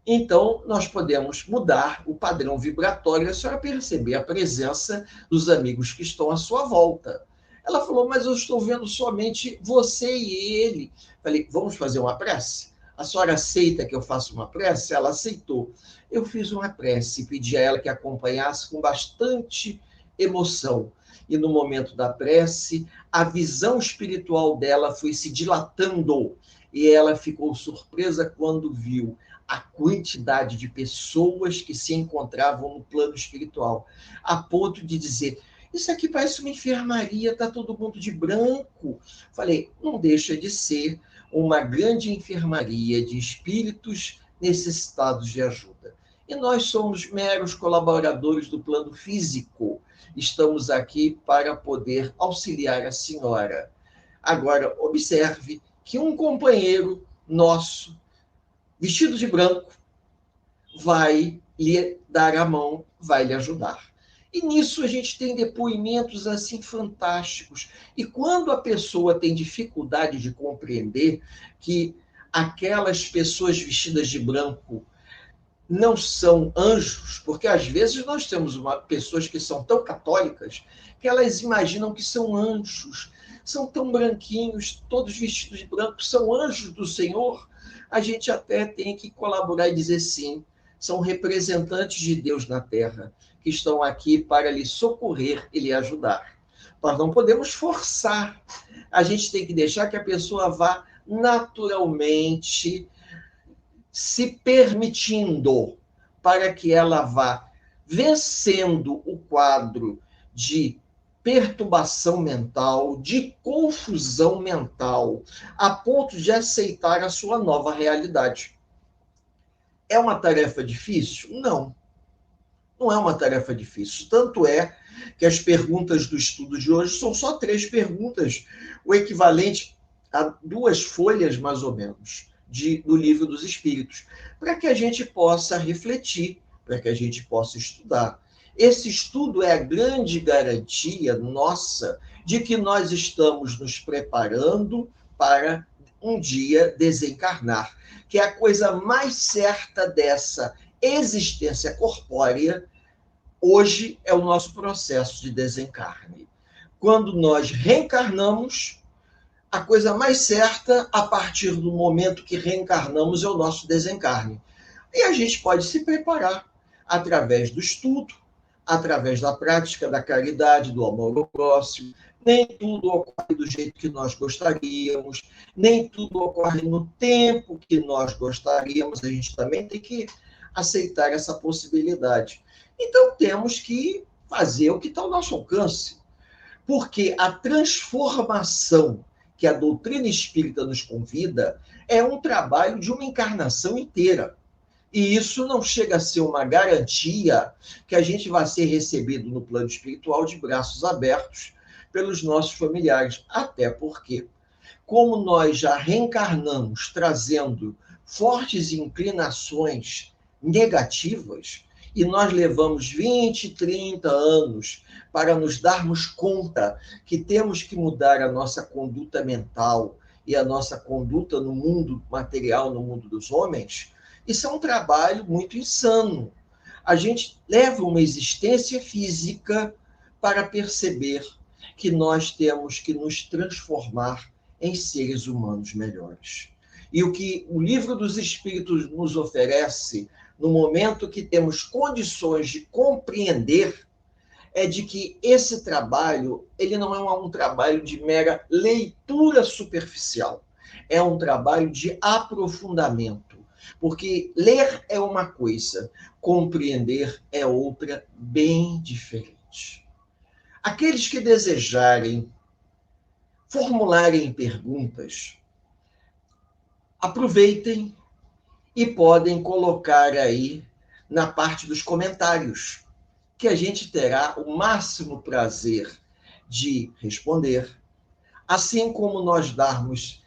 Então, nós podemos mudar o padrão vibratório e a senhora perceber a presença dos amigos que estão à sua volta. Ela falou, mas eu estou vendo somente você e ele. Falei, vamos fazer uma prece? A senhora aceita que eu faça uma prece? Ela aceitou. Eu fiz uma prece e pedi a ela que acompanhasse com bastante emoção. E no momento da prece, a visão espiritual dela foi se dilatando e ela ficou surpresa quando viu a quantidade de pessoas que se encontravam no plano espiritual, a ponto de dizer, isso aqui parece uma enfermaria, está todo mundo de branco. Falei, não deixa de ser uma grande enfermaria de espíritos necessitados de ajuda. E nós somos meros colaboradores do plano físico. Estamos aqui para poder auxiliar a senhora. Agora, observe que um companheiro nosso, vestido de branco, vai lhe dar a mão, vai lhe ajudar. E nisso a gente tem depoimentos assim fantásticos. E quando a pessoa tem dificuldade de compreender que aquelas pessoas vestidas de branco não são anjos, porque às vezes nós temos pessoas que são tão católicas que elas imaginam que são anjos, são tão branquinhos, todos vestidos de branco, são anjos do Senhor. A gente até tem que colaborar e dizer sim, são representantes de Deus na Terra, que estão aqui para lhe socorrer e lhe ajudar. Nós não podemos forçar, a gente tem que deixar que a pessoa vá naturalmente se permitindo, para que ela vá vencendo o quadro de perturbação mental, de confusão mental, a ponto de aceitar a sua nova realidade. É uma tarefa difícil? Não. Não é uma tarefa difícil. Tanto é que as perguntas do estudo de hoje são só 3 perguntas, o equivalente a 2 folhas, mais ou menos, do Livro dos Espíritos, para que a gente possa refletir, para que a gente possa estudar. Esse estudo é a grande garantia nossa de que nós estamos nos preparando para um dia desencarnar, que é a coisa mais certa dessa existência corpórea, hoje é o nosso processo de desencarne. Quando nós reencarnamos, a coisa mais certa, a partir do momento que reencarnamos, é o nosso desencarne. E a gente pode se preparar através do estudo, através da prática da caridade, do amor ao próximo. Nem tudo ocorre do jeito que nós gostaríamos, nem tudo ocorre no tempo que nós gostaríamos. A gente também tem que aceitar essa possibilidade. Então, temos que fazer o que está ao nosso alcance, porque a transformação que a doutrina espírita nos convida é um trabalho de uma encarnação inteira. E isso não chega a ser uma garantia que a gente vai ser recebido no plano espiritual de braços abertos pelos nossos familiares. Até porque, como nós já reencarnamos trazendo fortes inclinações negativas, e nós levamos 20, 30 anos para nos darmos conta que temos que mudar a nossa conduta mental e a nossa conduta no mundo material, no mundo dos homens, isso é um trabalho muito insano. A gente leva uma existência física para perceber que nós temos que nos transformar em seres humanos melhores. E o que o Livro dos Espíritos nos oferece no momento que temos condições de compreender, é de que esse trabalho, ele não é um trabalho de mera leitura superficial, é um trabalho de aprofundamento, porque ler é uma coisa, compreender é outra bem diferente. Aqueles que desejarem formularem perguntas, aproveitem e podem colocar aí na parte dos comentários, que a gente terá o máximo prazer de responder, assim como nós darmos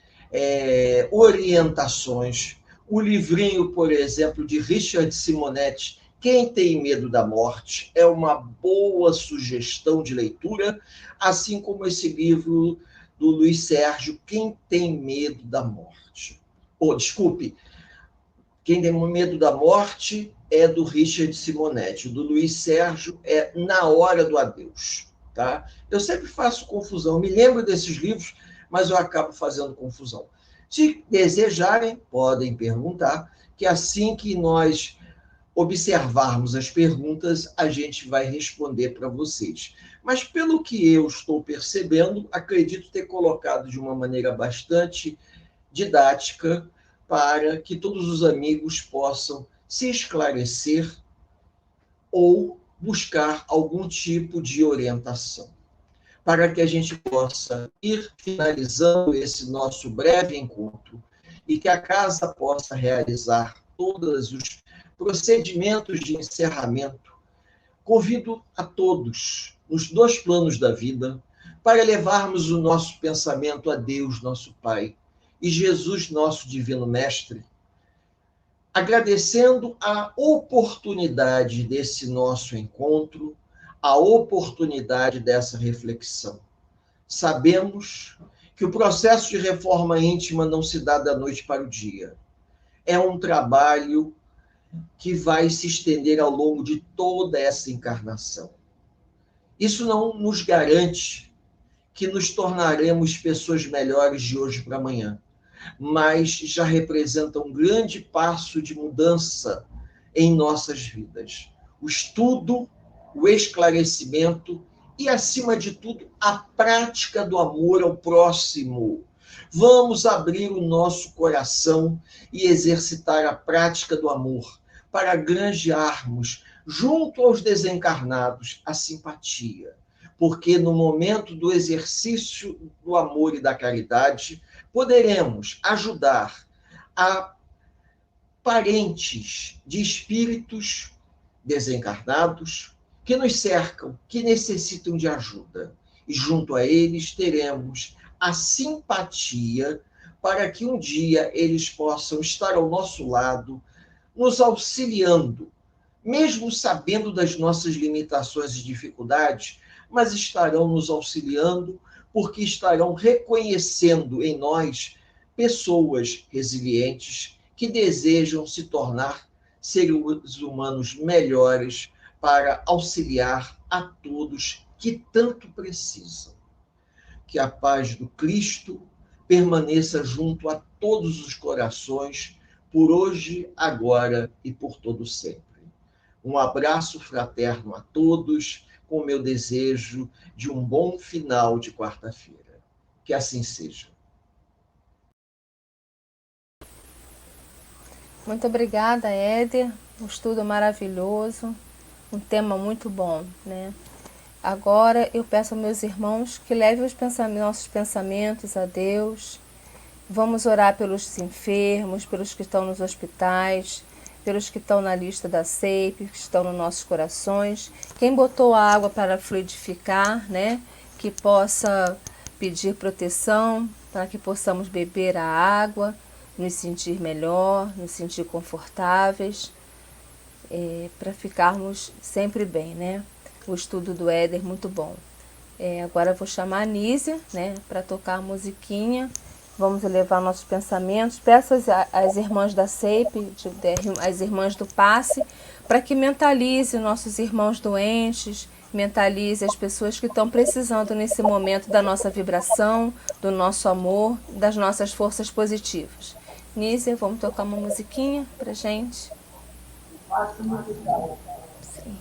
orientações. O livrinho, por exemplo, de Richard Simonetti, Quem Tem Medo da Morte, é uma boa sugestão de leitura, assim como esse livro do Luiz Sérgio, Quem Tem Medo da Morte. Desculpe, Quem Tem Medo da Morte é do Richard Simonetti, o do Luiz Sérgio é Na Hora do Adeus. Tá? Eu sempre faço confusão, me lembro desses livros, mas eu acabo fazendo confusão. Se desejarem, podem perguntar, que assim que nós observarmos as perguntas, a gente vai responder para vocês. Mas pelo que eu estou percebendo, acredito ter colocado de uma maneira bastante didática para que todos os amigos possam se esclarecer ou buscar algum tipo de orientação, para que a gente possa ir finalizando esse nosso breve encontro e que a casa possa realizar todos os procedimentos de encerramento. Convido a todos, nos dois planos da vida, para levarmos o nosso pensamento a Deus, nosso Pai, e Jesus, nosso Divino Mestre, agradecendo a oportunidade desse nosso encontro, a oportunidade dessa reflexão. Sabemos que o processo de reforma íntima não se dá da noite para o dia. É um trabalho que vai se estender ao longo de toda essa encarnação. Isso não nos garante que nos tornaremos pessoas melhores de hoje para amanhã, mas já representa um grande passo de mudança em nossas vidas. O estudo, o esclarecimento e, acima de tudo, a prática do amor ao próximo. Vamos abrir o nosso coração e exercitar a prática do amor para granjearmos, junto aos desencarnados, a simpatia. Porque no momento do exercício do amor e da caridade, poderemos ajudar a parentes de espíritos desencarnados que nos cercam, que necessitam de ajuda. E junto a eles teremos a simpatia para que um dia eles possam estar ao nosso lado, nos auxiliando, mesmo sabendo das nossas limitações e dificuldades, mas estarão nos auxiliando porque estarão reconhecendo em nós pessoas resilientes que desejam se tornar seres humanos melhores para auxiliar a todos que tanto precisam. Que a paz do Cristo permaneça junto a todos os corações, por hoje, agora e por todo sempre. Um abraço fraterno a todos, com o meu desejo de um bom final de quarta-feira. Que assim seja. Muito obrigada, Éder. Um estudo maravilhoso, um tema muito bom, né? Agora eu peço aos meus irmãos que levem os nossos pensamentos a Deus. Vamos orar pelos enfermos, pelos que estão nos hospitais, pelos que estão na lista da CEIP, que estão nos nossos corações. Quem botou a água para fluidificar, né? Que possa pedir proteção para que possamos beber a água, nos sentir melhor, nos sentir confortáveis, para ficarmos sempre bem, né? O estudo do Éder, muito bom. Agora eu vou chamar a Nízia, né, para tocar a musiquinha. Vamos elevar nossos pensamentos. Peço às irmãs da CEIP, às irmãs do passe, para que mentalize nossos irmãos doentes, mentalize as pessoas que estão precisando nesse momento da nossa vibração, do nosso amor, das nossas forças positivas. Nízia, vamos tocar uma musiquinha para gente. Acho muito bom. Sim.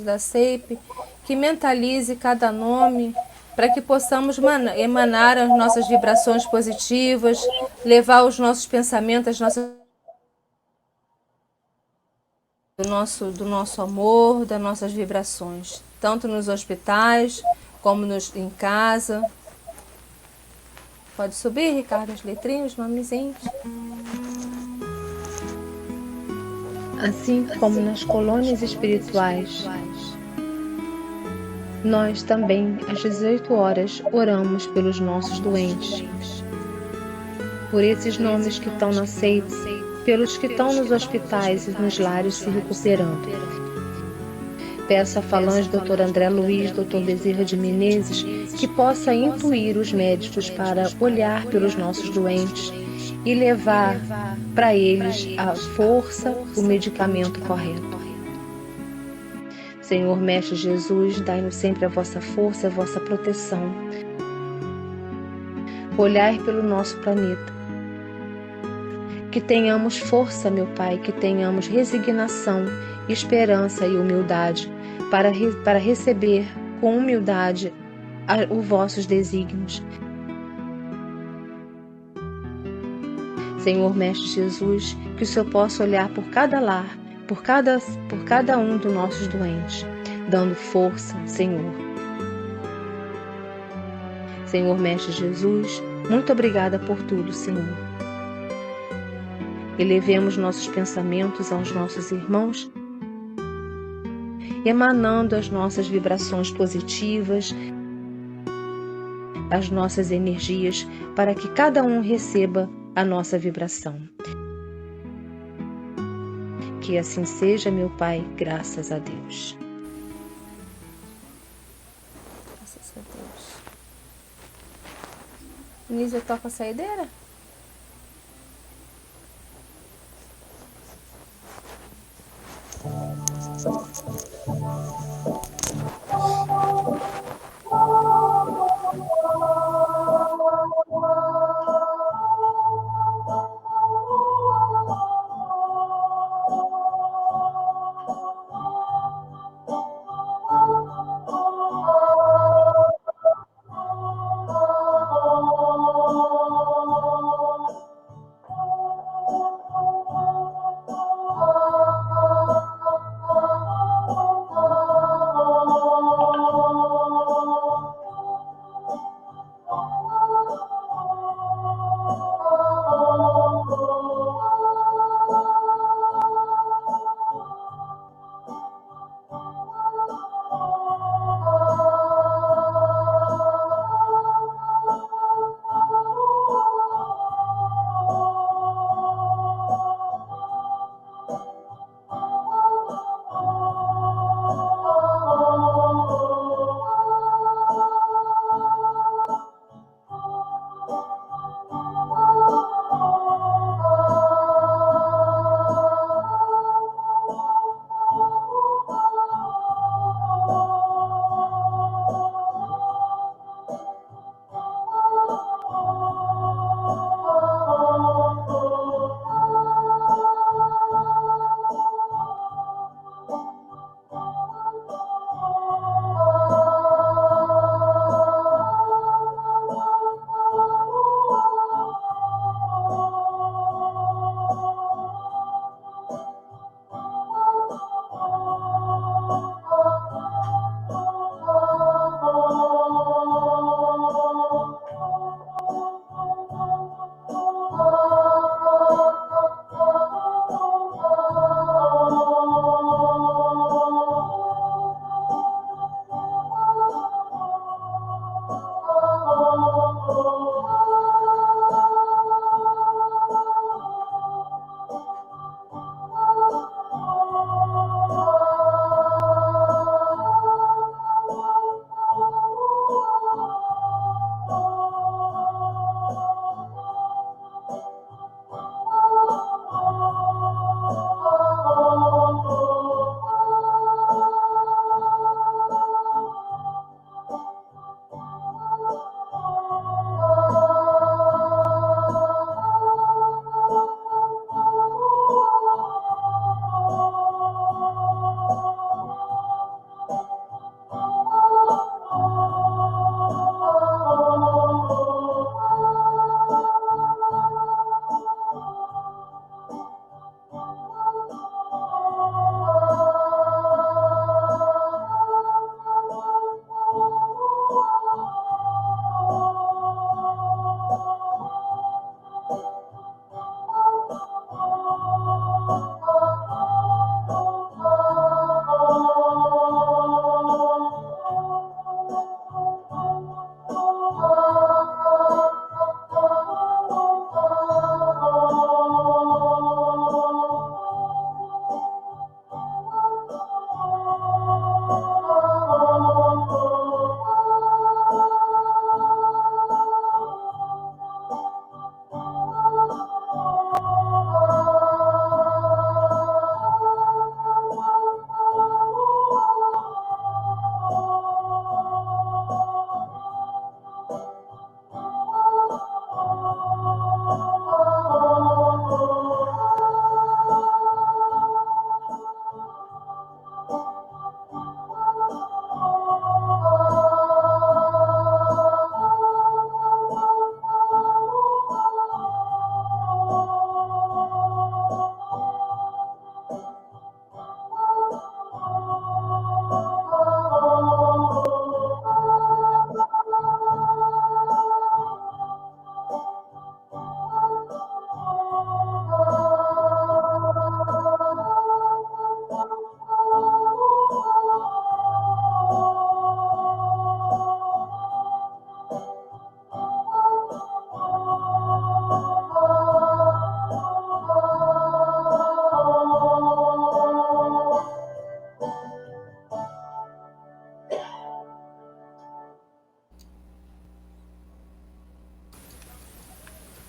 Da SEIP, que mentalize cada nome para que possamos emanar as nossas vibrações positivas, levar os nossos pensamentos, as nossas do nosso amor, das nossas vibrações, tanto nos hospitais como em casa. Pode subir, Ricardo, as letrinhas, os nomezinhos. Assim como nas colônias espirituais, nós também, às 18 horas, oramos pelos nossos doentes, por esses nomes que estão na SEIP, pelos que estão nos hospitais e nos lares se recuperando. Peço a Falange, Dr. André Luiz, Dr. Bezerra de Menezes, que possa intuir os médicos para olhar pelos nossos doentes e levar para eles a força, o medicamento correto. Senhor Mestre Jesus, dai-nos sempre a vossa força e a vossa proteção. Olhai pelo nosso planeta. Que tenhamos força, meu Pai, que tenhamos resignação, esperança e humildade para receber com humildade os vossos desígnios. Senhor Mestre Jesus, que o Senhor possa olhar por cada lar, por cada um dos nossos doentes, dando força, Senhor. Senhor Mestre Jesus, muito obrigada por tudo, Senhor. Elevemos nossos pensamentos aos nossos irmãos, emanando as nossas vibrações positivas, as nossas energias, para que cada um receba a nossa vibração. Que assim seja, meu Pai, graças a Deus. Graças a Deus. Nízia toca a saideira?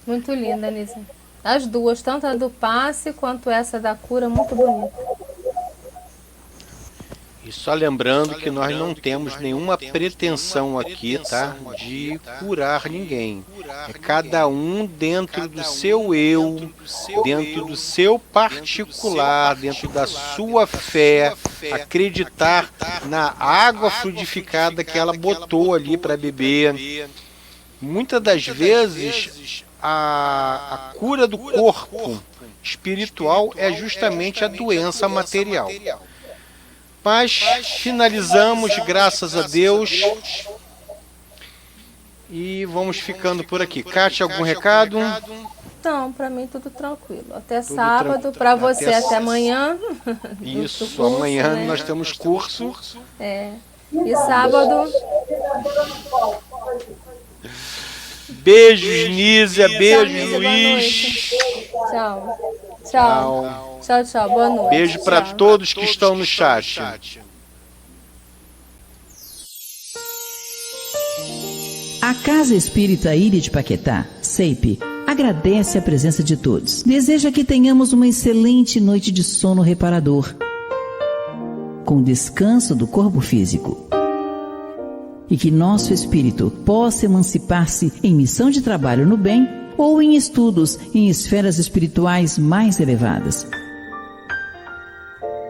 Muito linda, Anísia. As duas, tanto a do passe quanto essa da cura, muito bonita. E só lembrando que nós não temos nenhuma pretensão aqui, tá? De curar ninguém. É cada um dentro do seu eu, dentro do seu particular, dentro da sua fé, acreditar na água fluidificada que ela botou ali para beber. Muitas das vezes a cura do corpo espiritual é justamente a doença material. Mas finalizamos, graças a Deus, e vamos ficando por aqui. Kátia, algum recado? Não, para mim tudo tranquilo. Até tudo sábado, para você até amanhã. Isso, curso, amanhã né? Nós temos curso. É. E sábado... Beijos, Nízia, beijo, Luiz. Tchau. Tchau. Tchau, tchau. Boa noite. Beijo para todos que estão no chat. A Casa Espírita Ilha de Paquetá, CEIP, agradece a presença de todos. Deseja que tenhamos uma excelente noite de sono reparador, com descanso do corpo físico. E que nosso espírito possa emancipar-se em missão de trabalho no bem ou em estudos em esferas espirituais mais elevadas.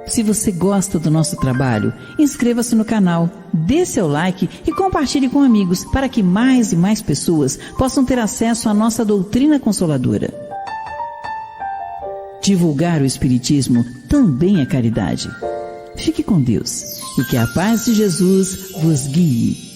Se você gosta do nosso trabalho, inscreva-se no canal, dê seu like e compartilhe com amigos para que mais e mais pessoas possam ter acesso à nossa doutrina consoladora. Divulgar o Espiritismo também é caridade. Fique com Deus e que a paz de Jesus vos guie.